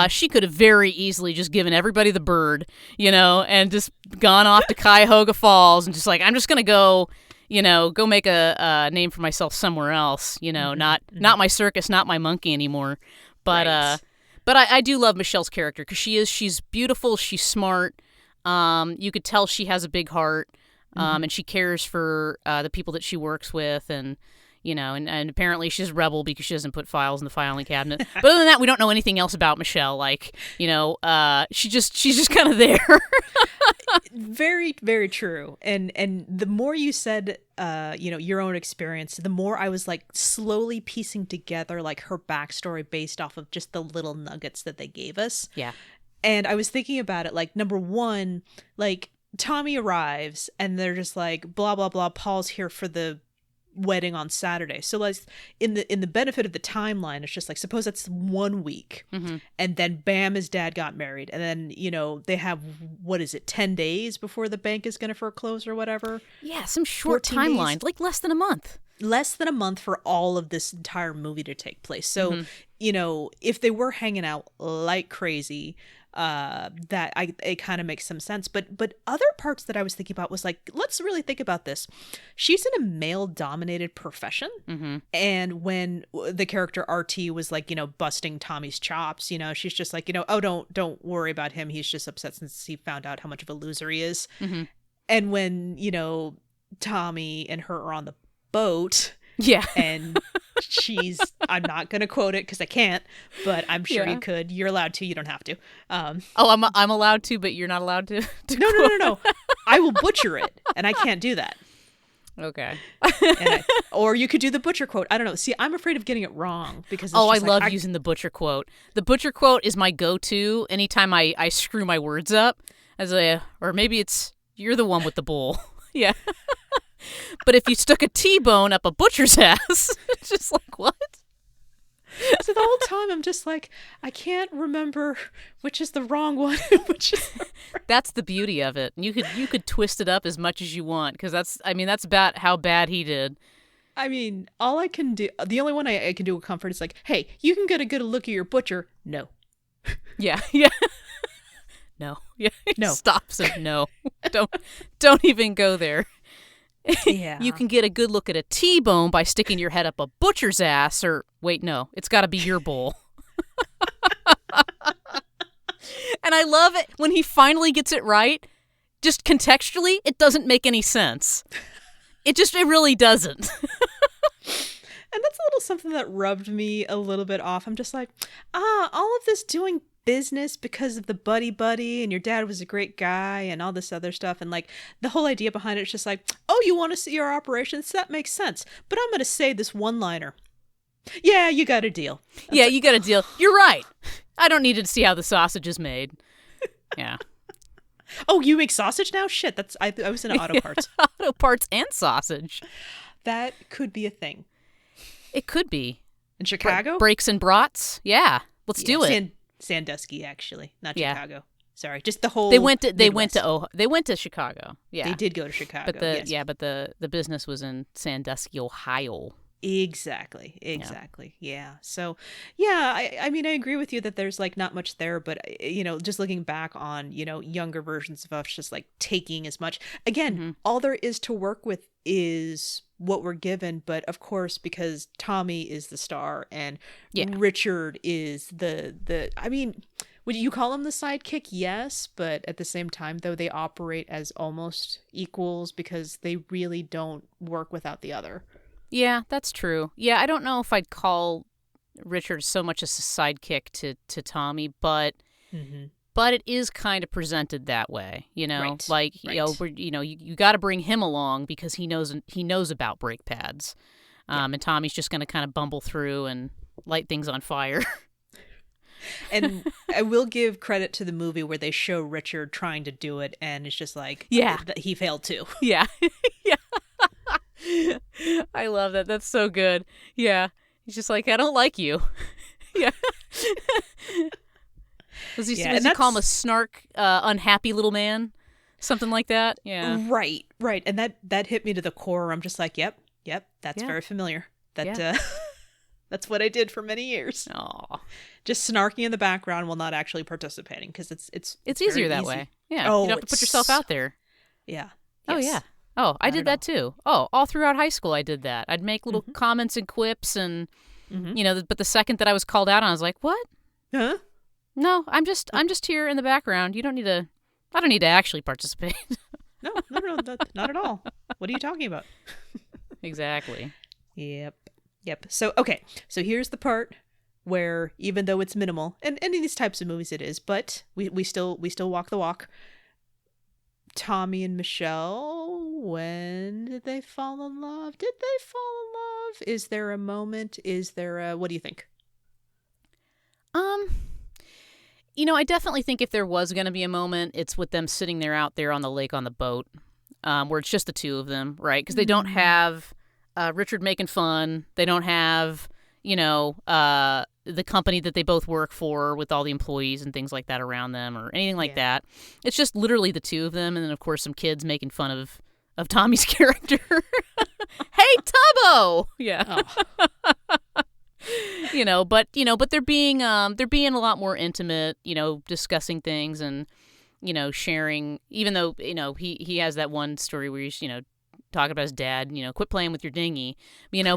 she could have very easily just given everybody the bird, and just gone off to Cuyahoga Falls and just like, I'm just going to go make a name for myself somewhere else, not my circus, not my monkey anymore. But But I do love Michelle's character because she's beautiful, she's smart. You could tell she has a big heart, and she cares for the people that she works with, and and apparently she's a rebel because she doesn't put files in the filing cabinet. But other than that, we don't know anything else about Michelle. Like, she's just kind of there. Very, very true. And the more you said, your own experience, the more I was like slowly piecing together like her backstory based off of just the little nuggets that they gave us. Yeah. And I was thinking about it, like, number one, like Tommy arrives and they're just like, blah, blah, blah. Paul's here for the wedding on Saturday. So like in the benefit of the timeline, it's just like, suppose that's 1 week, and then bam, his dad got married, and then they have, what is it, 10 days before the bank is going to foreclose or whatever. Yeah, some short timeline, like less than a month for all of this entire movie to take place. So if they were hanging out like crazy, it kind of makes some sense. But other parts that I was thinking about was like, let's really think about this. She's in a male-dominated profession, and when the character RT was like, busting Tommy's chops, she's just like, oh, don't worry about him. He's just upset since he found out how much of a loser he is. And when Tommy and her are on the boat. Yeah. And I'm not going to quote it because I can't, but I'm sure you could. You're allowed to. You don't have to. I'm allowed to, but you're not allowed to? No. I will butcher it, and I can't do that. Okay. Or you could do the butcher quote. I don't know. See, I'm afraid of getting it wrong because I love using the butcher quote. The butcher quote is my go-to anytime I screw my words up. Or maybe it's, you're the one with the bull. Yeah. But if you stuck a T-bone up a butcher's ass, it's just like, what? So the whole time I'm just like, I can't remember which is the wrong one. That's the beauty of it. You could twist it up as much as you want, because that's about how bad he did. I mean, all I can do, the only one I can do with comfort is like, hey, you can get a good look at your butcher. No. Yeah. No. Yeah. No. Stops it. No. Don't even go there. Yeah. You can get a good look at a T-bone by sticking your head up a butcher's ass, or wait, no, it's got to be your bull. And I love it when he finally gets it right. Just contextually, it doesn't make any sense. It really doesn't. And that's a little something that rubbed me a little bit off. I'm just like, all of this doing business because of the buddy and your dad was a great guy and all this other stuff, and like the whole idea behind it's just like, oh, you want to see our operations? That makes sense, but I'm going to say this one-liner. Yeah, you got a deal. You got a deal. You're right. I don't need to see how the sausage is made. Yeah. Oh, you make sausage now? Shit, I was in auto parts. Auto parts and sausage. That could be a thing. It could be. In Chicago? Brakes and brats? Yeah. Let's do it. Sandusky, actually, not Chicago. Sorry, just the whole. They went to Chicago. Yeah, they did go to Chicago. But the business was in Sandusky, Ohio. Exactly. Yeah. So, yeah, I mean, I agree with you that there's like not much there, but just looking back on younger versions of us, just like taking as much. Again, all there is to work with is what we're given, but of course, because Tommy is the star and Richard is the I mean, would you call him the sidekick? Yes, but at the same time though, they operate as almost equals because they really don't work without the other. Yeah, that's true. Yeah, I don't know if I'd call Richard so much as a sidekick to Tommy, but but it is kind of presented that way, Right. Like you got to bring him along because he knows about brake pads, and Tommy's just going to kind of bumble through and light things on fire. And I will give credit to the movie where they show Richard trying to do it, and it's just like, yeah, he failed too. Yeah. Yeah. I love that. That's so good. Yeah. He's just like, I don't like you. Yeah. Was he call him a snark, unhappy little man? Something like that? Yeah. Right. And that hit me to the core. I'm just like, yep, that's very familiar. That's what I did for many years. Aw. Just snarking in the background while not actually participating, because it's easier that way. Yeah. You don't have to put yourself out there. Yeah. Oh, yeah. Oh, I did that too. Oh, all throughout high school I did that. I'd make little comments and quips and, but the second that I was called out on, I was like, what? Huh? No, I'm just here in the background. I don't need to actually participate. No, not at all. What are you talking about? Exactly. Yep. So here's the part where, even though it's minimal, and in these types of movies it is, but we still walk the walk. Tommy and Michelle, when did they fall in love? Did they fall in love? Is there a moment? Is there a, what do you think? I definitely think if there was going to be a moment, it's with them sitting there out there on the lake on the boat, where it's just the two of them, right? Because they don't have Richard making fun. They don't have, the company that they both work for with all the employees and things like that around them or anything like that. It's just literally the two of them. And then, of course, some kids making fun of Tommy's character. Hey, Tubbo! Yeah. Oh. But they're being a lot more intimate, discussing things and, sharing, even though, he has that one story where he's, talking about his dad, quit playing with your dinghy,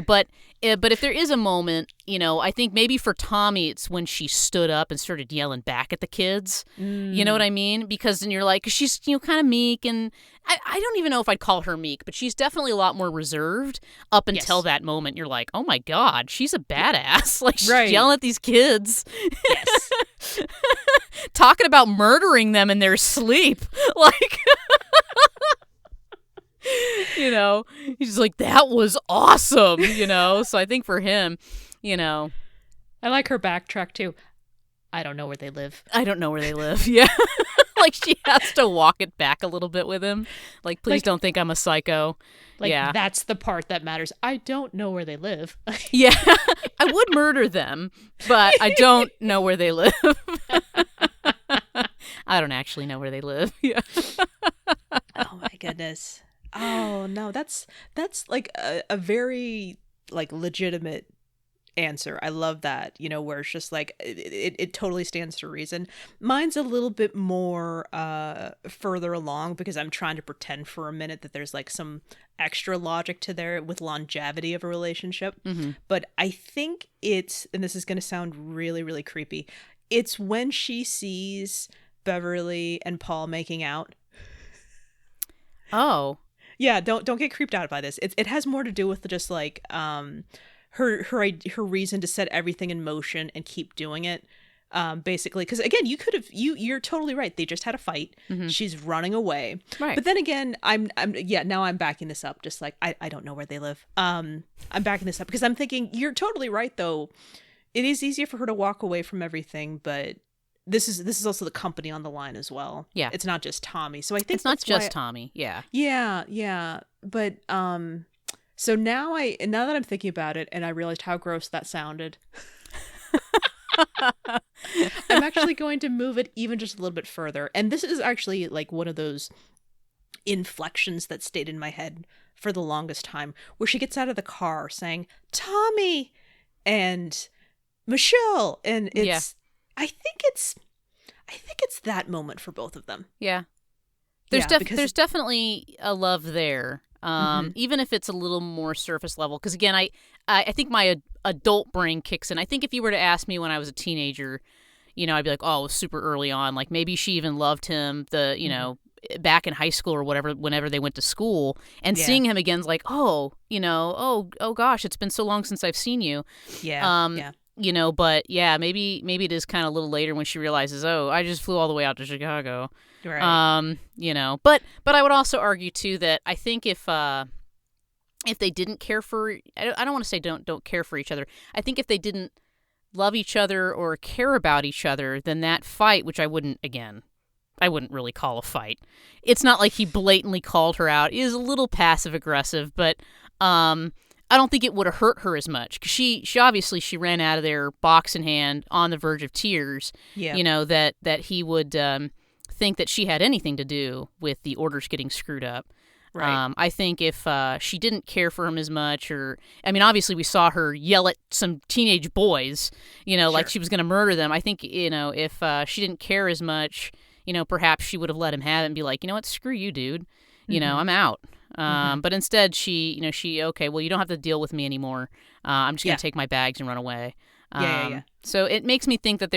but if there is a moment, I think maybe for Tommy, it's when she stood up and started yelling back at the kids. You know what I mean? Because then you're like, she's, kind of meek, and I don't even know if I'd call her meek, but she's definitely a lot more reserved up until that moment. You're like, oh my God, she's a badass. Like, she's yelling at these kids. Yes. Talking about murdering them in their sleep. Like, he's like, that was awesome, So I think for him, I like her backtrack too. I don't know where they live. Yeah. Like, she has to walk it back a little bit with him. Like, please don't think I'm a psycho. Like, that's the part that matters. I don't know where they live. Yeah. I would murder them, but I don't know where they live. I don't actually know where they live. Yeah. Oh my goodness. Oh no, that's like a very like legitimate answer. I love that, where it's just like it totally stands to reason. Mine's a little bit more further along, because I'm trying to pretend for a minute that there's like some extra logic to there with longevity of a relationship. But I think it's, and this is going to sound really, really creepy, it's when she sees Beverly and Paul making out. Oh. Yeah, don't get creeped out by this. It has more to do with just like her reason to set everything in motion and keep doing it. Basically, because again, you're totally right. They just had a fight. She's running away. Right. But then again, now I'm backing this up. Just like I don't know where they live. I'm backing this up because I'm thinking you're totally right though. It is easier for her to walk away from everything, but this is also the company on the line as well. Yeah. It's not just Tommy. So I think it's not just Tommy. Yeah. Yeah. But so now that I'm thinking about it and I realized how gross that sounded, I'm actually going to move it even just a little bit further. And this is actually like one of those inflections that stayed in my head for the longest time, where she gets out of the car saying, Tommy and Michelle. And it's, I think it's that moment for both of them. Yeah. There's definitely a love there. Even if it's a little more surface level. Because again, I think my adult brain kicks in. I think if you were to ask me when I was a teenager, I'd be like, oh, it was super early on. Like maybe she even loved him, back in high school or whatever, whenever they went to school, and seeing him again is like, oh gosh, it's been so long since I've seen you. Yeah. But yeah, maybe it is kind of a little later when she realizes, oh, I just flew all the way out to Chicago. Right. But I would also argue too that I think if they didn't care for, I don't want to say don't care for each other. I think if they didn't love each other or care about each other, then that fight, which I wouldn't really call a fight. It's not like he blatantly called her out. It is a little passive aggressive, but I don't think it would have hurt her as much, because she obviously she ran out of there box in hand on the verge of tears. Yeah. You know, that he would think that she had anything to do with the orders getting screwed up. Right. I think if she didn't care for him as much, or, I mean, obviously we saw her yell at some teenage boys, you know, like she was going to murder them. I think, you know, if she didn't care as much, you know, perhaps she would have let him have it and be like, you know what, screw you, dude. You know, I'm out. But instead okay, well, you don't have to deal with me anymore. I'm just going to take my bags and run away. Yeah. So it makes me think that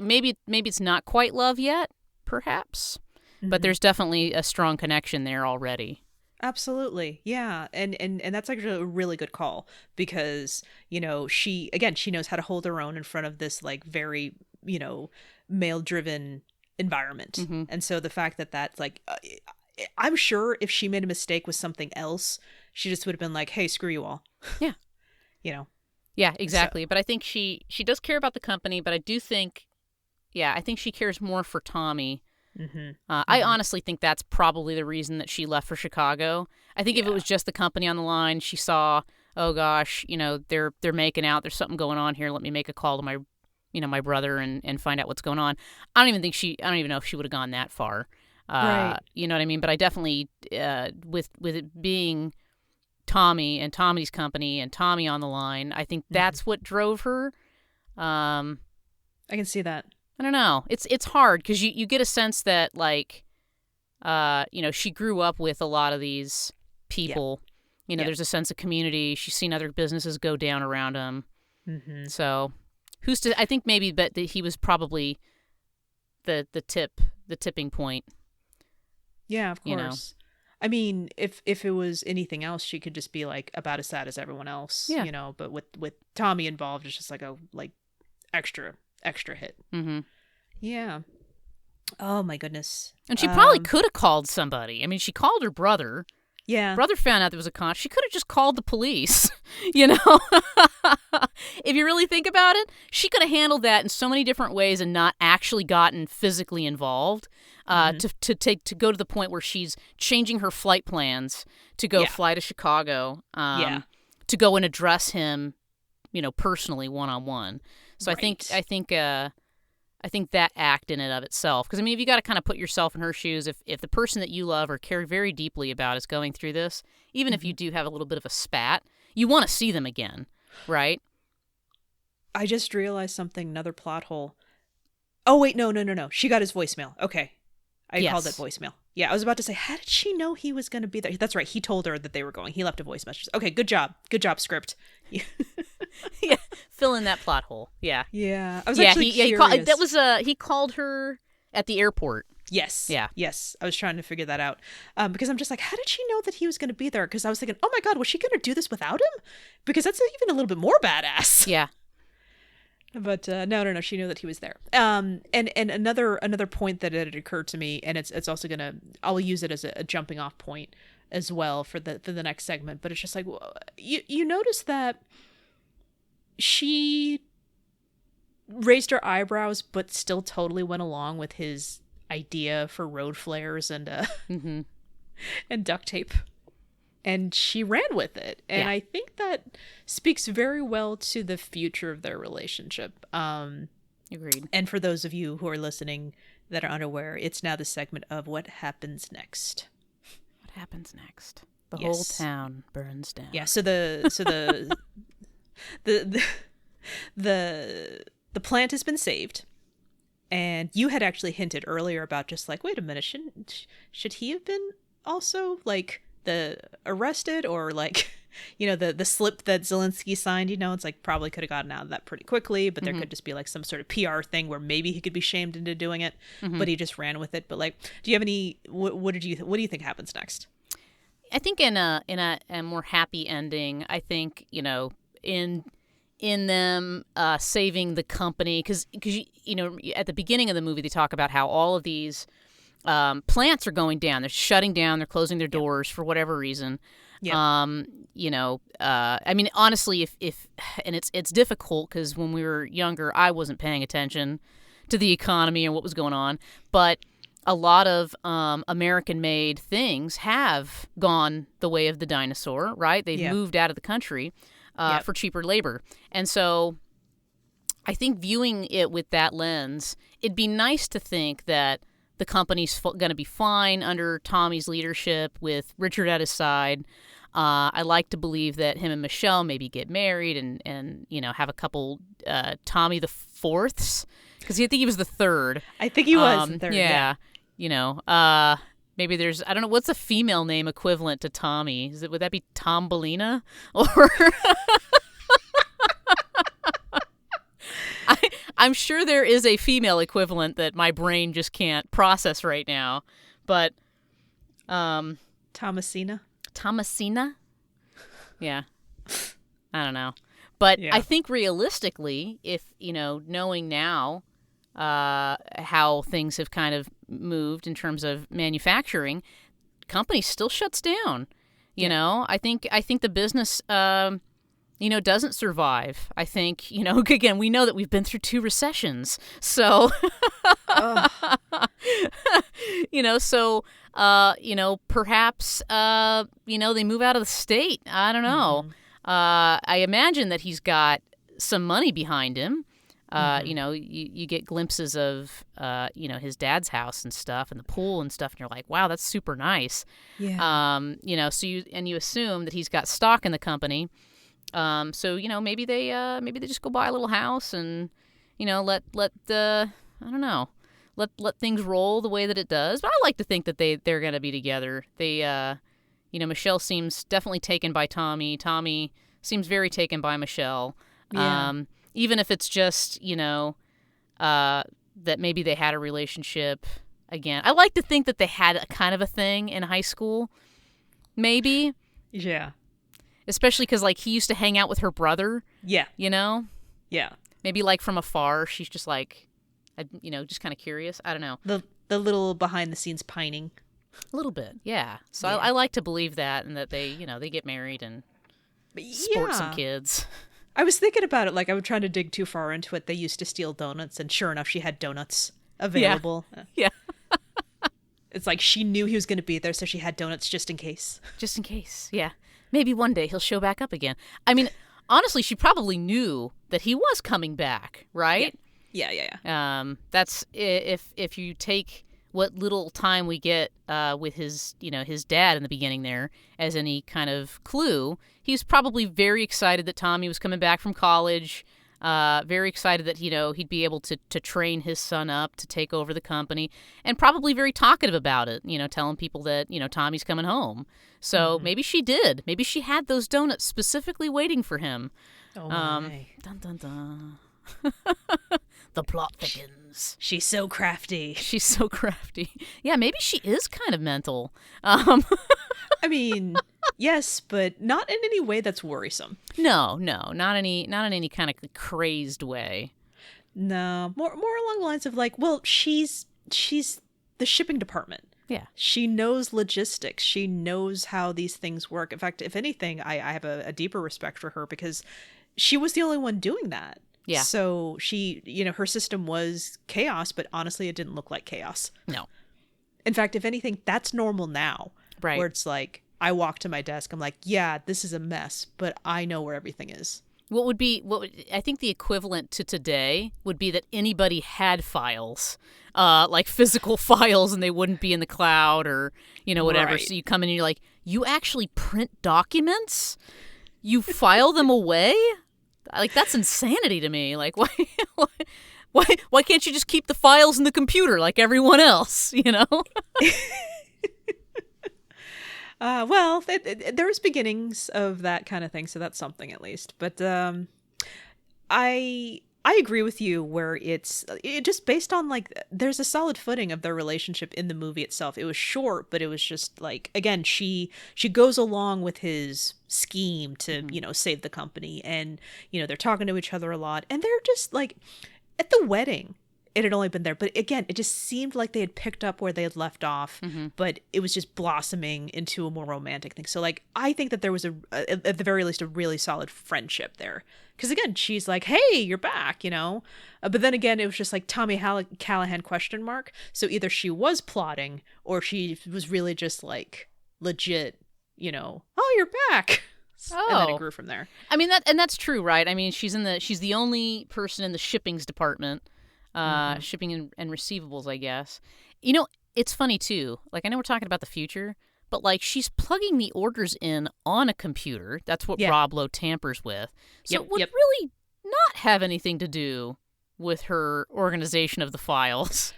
maybe it's not quite love yet, perhaps, but there's definitely a strong connection there already. Absolutely. Yeah. And that's actually a really good call, because, you know, she knows how to hold her own in front of this, like, very, you know, male driven environment. And so the fact that that's like, I'm sure if she made a mistake with something else, she just would have been like, hey, screw you all. Yeah. You know? Yeah, exactly. So. But I think she does care about the company, but I do think, I think she cares more for Tommy. I honestly think that's probably the reason that she left for Chicago. I think if it was just the company on the line, she saw, oh gosh, you know, they're making out. There's something going on here. Let me make a call to my brother and find out what's going on. I don't even know if she would have gone that far. Right. You know what I mean? But I definitely, with it being Tommy and Tommy's company and Tommy on the line, I think that's what drove her. I can see that. I don't know. It's hard, because you get a sense that, like, you know, she grew up with a lot of these people. Yeah. You know, there's a sense of community. She's seen other businesses go down around them. So, I think maybe that he was probably the tipping point. Yeah, of course. You know? I mean, if it was anything else, she could just be like about as sad as everyone else. Yeah. You know, but with Tommy involved, it's just like a extra hit. Yeah. Oh my goodness. And she probably could have called somebody. I mean, she called her brother. Yeah. Brother found out there was a con. She could have just called the police. You know, if you really think about it, she could have handled that in so many different ways and not actually gotten physically involved. To go to the point where she's changing her flight plans to go fly to Chicago. To go and address him, you know, personally, one-on-one. So right. I think that act in and of itself, because I mean, if you got to kind of put yourself in her shoes, if the person that you love or care very deeply about is going through this, even if you do have a little bit of a spat, you want to see them again, right? I just realized something, another plot hole. Oh wait, no. She got his voicemail. Okay, I called it voicemail. Yeah, I was about to say, how did she know he was going to be there? That's right. He told her that they were going. He left a voice message. Okay, good job, script. Yeah, fill in that plot hole. Yeah. Yeah. I was actually curious. He called her at the airport. Yes. Yeah. Yes. I was trying to figure that out. Because I'm just like, how did she know that he was going to be there? Because I was thinking, oh my God, was she going to do this without him? Because that's even a little bit more badass. Yeah. But no, she knew that he was there. And another point that had occurred to me, and it's also I'll use it as a jumping off point as well for the next segment. But it's just like, you notice that she raised her eyebrows, but still totally went along with his idea for road flares and and duct tape. And she ran with it. And I think that speaks very well to the future of their relationship. Agreed. And for those of you who are listening that are unaware, it's now the segment of What Happens Next. What happens next? The whole town burns down. Yeah, so the plant has been saved. And you had actually hinted earlier about just like, wait a minute, should he have been also like the arrested, or like, you know, the slip that Zelensky signed, you know, it's like probably could have gotten out of that pretty quickly, but there could just be like some sort of PR thing where maybe he could be shamed into doing it, but he just ran with it. But like, do you have any, what do you think happens next? I think in a more happy ending, I think, you know, in them saving the company, because you know, at the beginning of the movie they talk about how all of these plants are going down. They're shutting down. They're closing their doors for whatever reason. Yeah. I mean, honestly, if and it's difficult because when we were younger, I wasn't paying attention to the economy and what was going on. But a lot of American-made things have gone the way of the dinosaur, right? They've moved out of the country for cheaper labor. And so I think viewing it with that lens, it'd be nice to think that the company's going to be fine under Tommy's leadership with Richard at his side. I like to believe that him and Michelle maybe get married and have a couple Tommy the Fourths, because I think he was the third. I think he was the third. Yeah. Maybe there's, I don't know, what's a female name equivalent to Tommy? Would that be Tombolina? Or I'm sure there is a female equivalent that my brain just can't process right now. But Thomasina? Yeah. I don't know. But I think realistically, if, knowing now how things have kind of moved in terms of manufacturing, company still shuts down. I think the business doesn't survive. I think, again, we know that we've been through 2 recessions. So, perhaps, they move out of the state. I don't know. Mm-hmm. I imagine that he's got some money behind him. You get glimpses of, his dad's house and stuff and the pool and stuff. And you're like, wow, that's super nice. Yeah. So you assume that he's got stock in the company. So maybe they just go buy a little house and let things roll the way that it does. But I like to think that they're gonna be together. They Michelle seems definitely taken by Tommy. Tommy seems very taken by Michelle. Yeah. Even if it's just that maybe they had a relationship again. I like to think that they had a kind of a thing in high school. Maybe. Yeah. Especially because, he used to hang out with her brother. Yeah. Yeah. Maybe, from afar, she's just, just kind of curious. I don't know. The little behind-the-scenes pining. A little bit, yeah. So yeah. I like to believe that, and that they get married and sport some kids. I was thinking about it, I was trying to dig too far into it. They used to steal donuts, and sure enough, she had donuts available. Yeah. It's like she knew he was going to be there, so she had donuts just in case. Just in case, yeah. Maybe one day he'll show back up again. I mean, honestly, she probably knew that he was coming back, right? Yeah. That's if you take what little time we get with his dad in the beginning there as any kind of clue, he was probably very excited that Tommy was coming back from college. Very excited that he'd be able to train his son up to take over the company, and probably very talkative about it. Telling people that Tommy's coming home. So maybe she did. Maybe she had those donuts specifically waiting for him. Oh my! Dun dun dun. The plot thickens. She's so crafty. Yeah, maybe she is kind of mental. I mean, yes, but not in any way that's worrisome. No, not in any kind of crazed way. No, more along the lines of she's the shipping department. Yeah. She knows logistics. She knows how these things work. In fact, if anything, I have a deeper respect for her because she was the only one doing that. Yeah. So she, her system was chaos, but honestly, it didn't look like chaos. No. In fact, if anything, that's normal now. Right. Where it's I walk to my desk, I'm like, yeah, this is a mess, but I know where everything is. I think the equivalent to today would be that anybody had files, physical files, and they wouldn't be in the cloud or, whatever. Right. So you come in and you're like, you actually print documents? You file them away? That's insanity to me. Why can't you just keep the files in the computer like everyone else, Well, there's beginnings of that kind of thing, so that's something at least. But I agree with you where it just based on there's a solid footing of their relationship in the movie itself. It was short, but it was just again, she goes along with his scheme to save the company, and they're talking to each other a lot, and they're just at the wedding. it had only been there. But again, it just seemed like they had picked up where they had left off, but it was just blossoming into a more romantic thing. So like, I think that there was at the very least, a really solid friendship there. Because again, she's like, hey, you're back, you know? But then again, it was just like Tommy Callahan ? So either she was plotting or she was really just like legit, you know, oh, you're back. Oh. And then it grew from there. I mean, that's true, right? I mean, she's the only person in the shippings department. Shipping and receivables, I guess. You know, it's funny, too. Like, I know we're talking about the future, but, like, she's plugging the orders in on a computer. That's what Rob Lowe tampers with. So it would really not have anything to do with her organization of the files.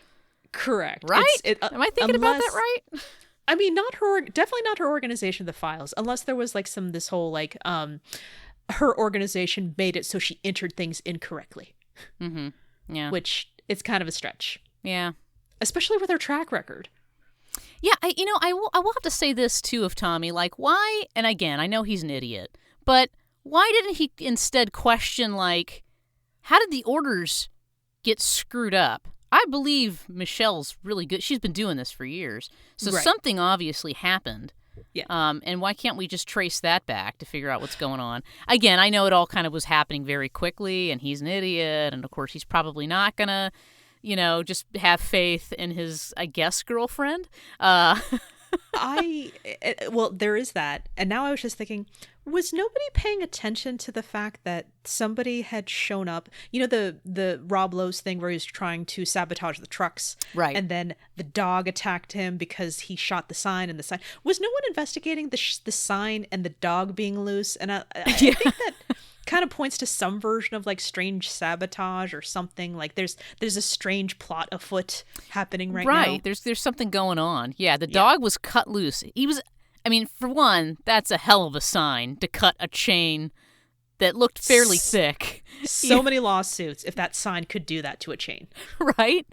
Correct. Right? Am I thinking about that right? I mean, definitely not her organization of the files, unless there was, like, this whole, like, her organization made it so she entered things incorrectly. Mm-hmm. Yeah. Which it's kind of a stretch. Yeah. Especially with her track record. Yeah, I will have to say this too of Tommy, like why, and again, I know he's an idiot, but why didn't he instead question like how did the orders get screwed up? I believe Michelle's really good. She's been doing this for years. So something obviously happened. Yeah. And why can't we just trace that back to figure out what's going on? Again, I know it all kind of was happening very quickly, and he's an idiot, and of course he's probably not going to, you know, just have faith in his, I guess, girlfriend. Well, there is that. And now I was just thinking, was nobody paying attention to the fact that somebody had shown up? You know, the Rob Lowe's thing where he was trying to sabotage the trucks. Right. And then the dog attacked him because he shot the sign, and the sign. Was no one investigating the sign and the dog being loose? And I think that kind of points to some version of like strange sabotage or something. Like there's a strange plot afoot happening right now. Right. There's something going on. Yeah, the dog was cut loose. I mean, for one, that's a hell of a sign to cut a chain that looked fairly thick. So many lawsuits if that sign could do that to a chain. Right?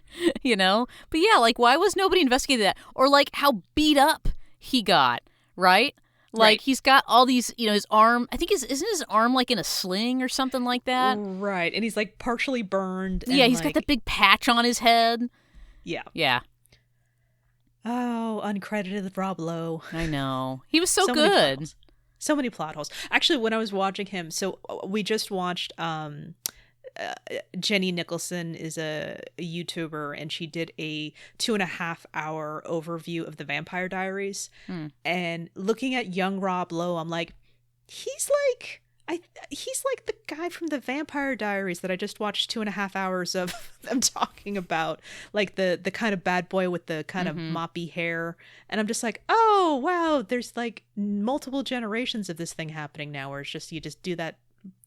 You know? But yeah, like, why was nobody investigating that? Or, like, how beat up he got, right? Like, he's got all these, you know, his arm, I think, isn't his arm, like, in a sling or something like that? Right. And he's, like, partially burned. Yeah, he's got that big patch on his head. Yeah. Yeah. Oh, uncredited Rob Lowe. I know. He was so good. So many plot holes. Actually, when I was watching him, so we just watched Jenny Nicholson is a YouTuber, and she did a 2.5-hour overview of the Vampire Diaries. And looking at young Rob Lowe, I'm like, he's like the guy from the Vampire Diaries that I just watched 2.5 hours of them talking about, like the kind of bad boy with the kind of moppy hair. And I'm just like, oh wow, there's like multiple generations of this thing happening now, where it's just you just do that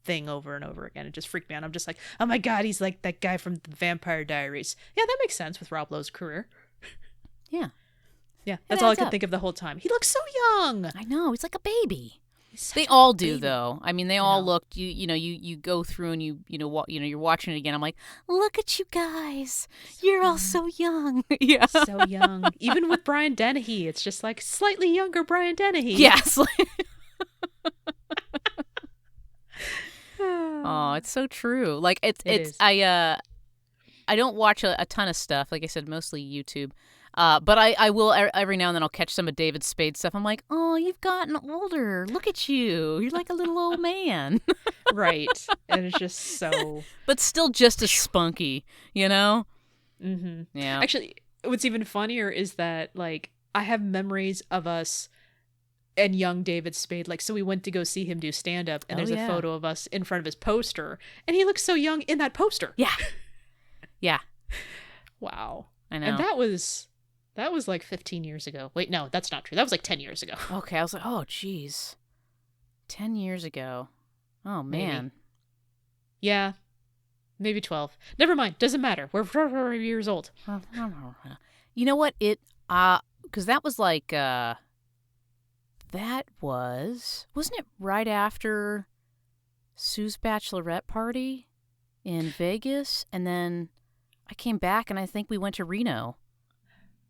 thing over and over again. It just freaked me out. I'm just like, oh my god, he's like that guy from the Vampire Diaries. Yeah, that makes sense with Rob Lowe's career. Yeah, that's all I could think of the whole time. He looks so young. I know, he's like a baby. They all do, though. I mean, they all looked. You go through and you're watching it again. I'm like, look at you guys. You're all so young. Yeah, so young. Even with Brian Dennehy, it's just like slightly younger Brian Dennehy. Yes. Oh, it's so true. Like it's I don't watch a ton of stuff. Like I said, mostly YouTube. But I will every now and then I'll catch some of David Spade stuff. I'm like, oh, you've gotten older. Look at you. You're like a little old man. Right. And it's just so. But still just as spunky, you know? Mm-hmm. Yeah. Actually, what's even funnier is that, like, I have memories of us and young David Spade. Like, so we went to go see him do stand-up, and there's a photo of us in front of his poster, and he looks so young in that poster. Yeah. Yeah. Wow. I know. And that was like 15 years ago. Wait, no, that's not true. That was like 10 years ago. Okay, I was like, oh, geez. 10 years ago. Oh, man. Maybe. Yeah. Maybe 12. Never mind. Doesn't matter. We're 4 years old. You know what? Because that was like, wasn't it right after Sue's bachelorette party in Vegas? And then I came back and I think we went to Reno.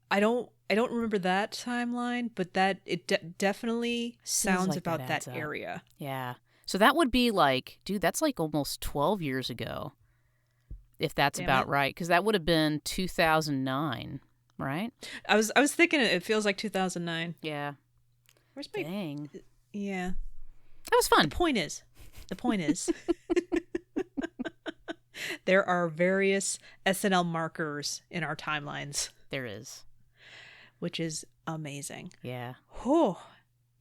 I don't remember that timeline, but that it definitely sounds like about that area. Yeah. So that would be like, dude, that's like almost 12 years ago. if that's about right, because that would have been 2009, right? I was thinking it feels like 2009. Yeah. Where's my... Dang. Yeah. That was fun. The point is, there are various SNL markers in our timelines. There is. Which is amazing. Yeah. Oh,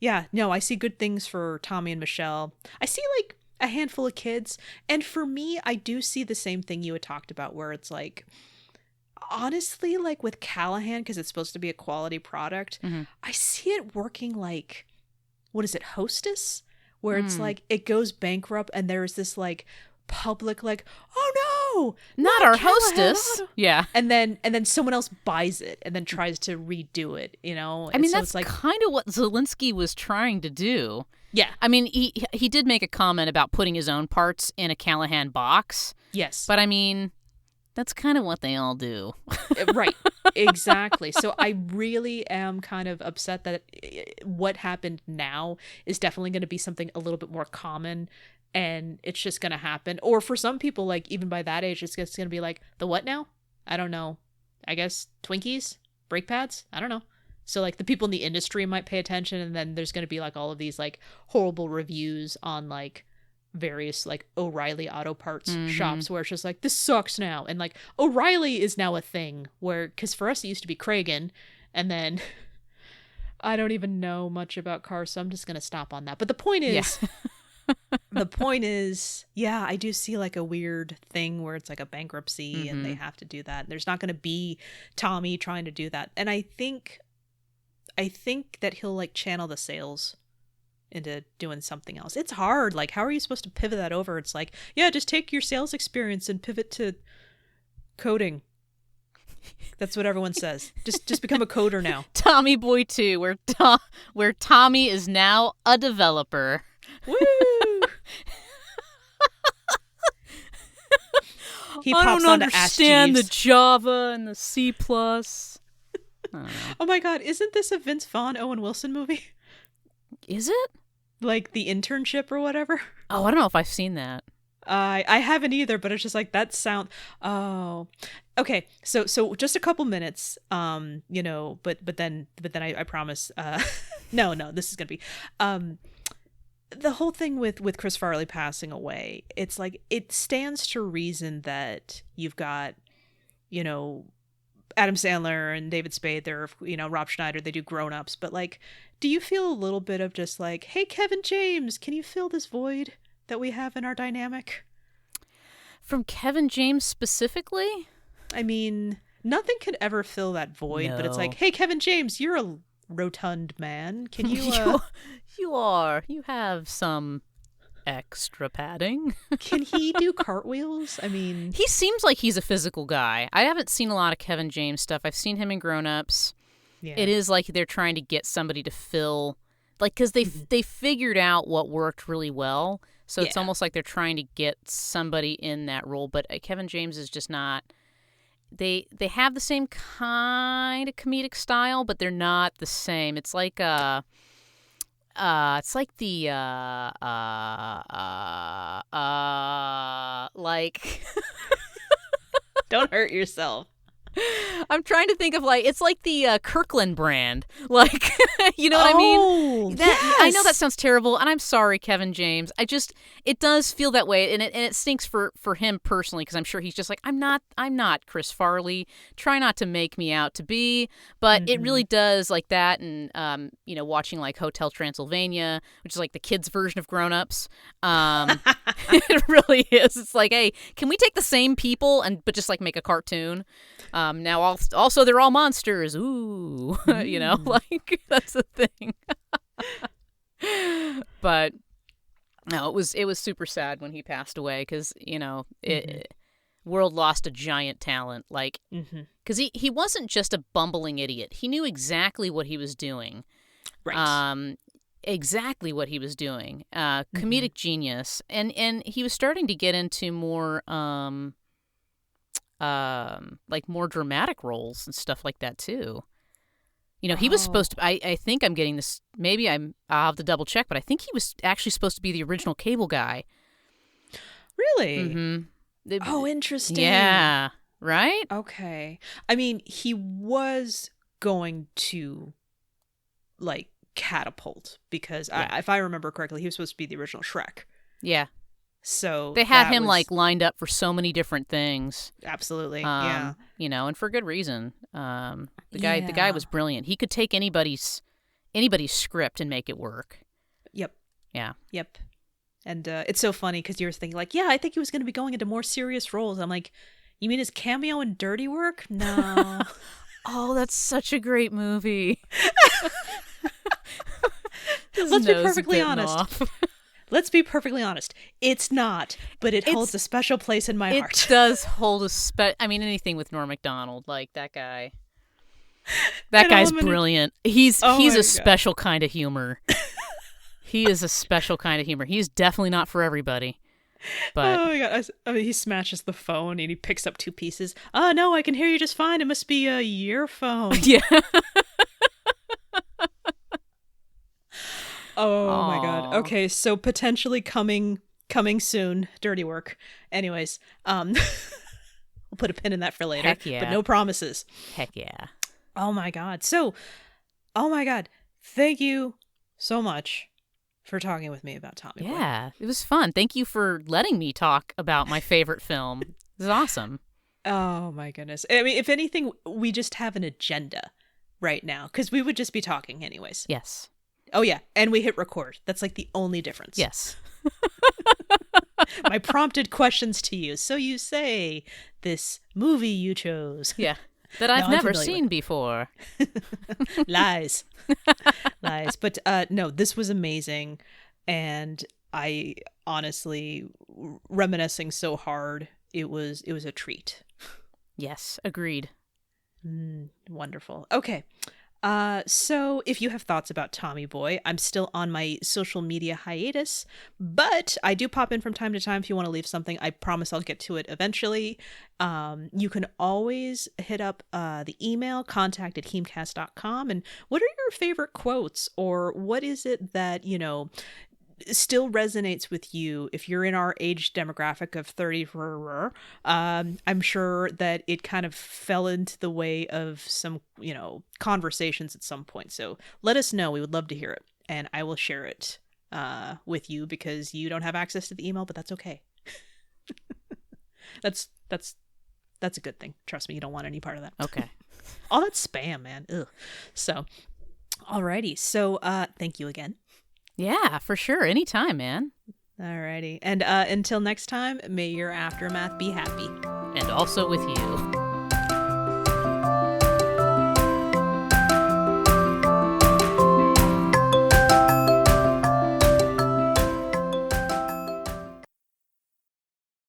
yeah. No, I see good things for Tommy and Michelle. I see like a handful of kids. And for me, I do see the same thing you had talked about where it's like, honestly, like with Callahan, because it's supposed to be a quality product, I see it working like, what is it, Hostess? Where it's like, it goes bankrupt and there's this like public like, oh no, not our Hostess. Yeah. And then someone else buys it and then tries to redo it, you know? I mean, so that's it's like, kind of what Zelensky was trying to do. Yeah. I mean, he did make a comment about putting his own parts in a Callahan box. Yes. But I mean, that's kind of what they all do. Right. Exactly. So I really am kind of upset that what happened now is definitely going to be something a little bit more common, and it's just going to happen. Or for some people, like even by that age, it's just going to be like, the what now? I don't know. I guess Twinkies? Brake pads? I don't know. So like the people in the industry might pay attention, and then there's going to be like all of these like horrible reviews on like various like O'Reilly auto parts shops where it's just like, this sucks now. And like O'Reilly is now a thing where, because for us it used to be Kragen, and then I don't even know much about cars, so I'm just gonna stop on that. But the point is, yeah, I do see like a weird thing where it's like a bankruptcy and they have to do that. There's not gonna be Tommy trying to do that. And I think that he'll like channel the sales into doing something else. It's hard. Like, how are you supposed to pivot that over? It's like, yeah, just take your sales experience and pivot to coding. That's what everyone says. Just become a coder now. Tommyboy 2, where Tommy is now a developer. Woo! He pops I don't onto Ask understand the Jeeves. Java and the C+. Oh my god, isn't this a Vince Vaughn, Owen Wilson movie? Is it? Like The Internship or whatever? Oh, I don't know if I've seen that. I haven't either, but it's just like that sound. Oh, okay. So just a couple minutes. You know, but then I promise. No, this is gonna be. The whole thing with Chris Farley passing away. It's like it stands to reason that you've got, you know, Adam Sandler and David Spade. They're, you know, Rob Schneider. They do Grown Ups, but like, do you feel a little bit of just like, hey, Kevin James, can you fill this void that we have in our dynamic? From Kevin James specifically? I mean, nothing could ever fill that void, but it's like, hey, Kevin James, you're a rotund man. Can you... You have some extra padding. Can he do cartwheels? I mean... He seems like he's a physical guy. I haven't seen a lot of Kevin James stuff. I've seen him in Grown Ups. Yeah. It is like they're trying to get somebody to fill... Like, because they figured out what worked really well. So it's almost like they're trying to get somebody in that role. But Kevin James is just not... They have the same kind of comedic style, but they're not the same. It's like the like don't hurt yourself. I'm trying to think of like, it's like the Kirkland brand, like, you know what I mean? Yes. I know that sounds terrible, and I'm sorry, Kevin James. It does feel that way, and it stinks for him personally, because I'm sure he's just like, I'm not Chris Farley. Try not to make me out to be, but it really does like that, and you know, watching like Hotel Transylvania, which is like the kids' version of Grown Ups. It really is. It's like, hey, can we take the same people but just like make a cartoon? Now also they're all monsters. Ooh, you know, like that's the thing. But no, it was super sad when he passed away, because, you know, world lost a giant talent, like, because he wasn't just a bumbling idiot. He knew exactly what he was doing. Right. Exactly what he was doing. Comedic genius, and he was starting to get into more like more dramatic roles and stuff like that too. You know, he was supposed to, I think I'm getting this, maybe I'll have to double check, but I think he was actually supposed to be the original Cable Guy. Really? Oh, interesting. Yeah, right? Okay. I mean, he was going to, like, catapult because if I remember correctly, he was supposed to be the original Shrek. Yeah. So they had him like lined up for so many different things. Absolutely. Yeah. You know, and for good reason. The guy was brilliant. He could take anybody's script and make it work. Yep. Yeah. Yep. And it's so funny because you were thinking like, yeah, I think he was going to be going into more serious roles. I'm like, you mean his cameo in Dirty Work? No. Oh, that's such a great movie. Let's be perfectly honest. Let's be perfectly honest. It's not, but it holds a special place in my heart. It does hold I mean, anything with Norm Macdonald, like that guy. That guy's brilliant. He's a special kind of humor. He is a special kind of humor. He's definitely not for everybody. But oh my god! He smashes the phone and he picks up two pieces. Oh no, I can hear you just fine. It must be your phone. Yeah. Oh my god. Okay, so potentially coming soon, Dirty Work. Anyways, we'll put a pin in that for later. Heck yeah. But no promises. Heck yeah. Oh my god. So, oh my god. Thank you so much for talking with me about Tommyboy. Yeah, it was fun. Thank you for letting me talk about my favorite film. It was awesome. Oh my goodness. I mean, if anything, we just have an agenda right now because we would just be talking anyways. Yes. Oh, yeah. And we hit record. That's like the only difference. Yes. My prompted questions to you. So you say this movie you chose. Yeah. That I've never seen before. Lies. Lies. But no, this was amazing. And I honestly, reminiscing so hard, it was a treat. Yes. Agreed. Wonderful. Okay. So if you have thoughts about Tommyboy, I'm still on my social media hiatus, but I do pop in from time to time if you want to leave something. I promise I'll get to it eventually. You can always hit up the email, contact@HEAMCast.com. And what are your favorite quotes, or what is it that, still resonates with you if you're in our age demographic of 30? I'm sure that it kind of fell into the way of some, conversations at some point. So let us know. We would love to hear it. And I will share it with you because you don't have access to the email, but that's okay. That's a good thing. Trust me, you don't want any part of that. Okay. All that spam, man. Ugh. So, alrighty. So, thank you again. Yeah, for sure. Anytime, man. Alrighty. And until next time, may your aftermath be happy. And also with you.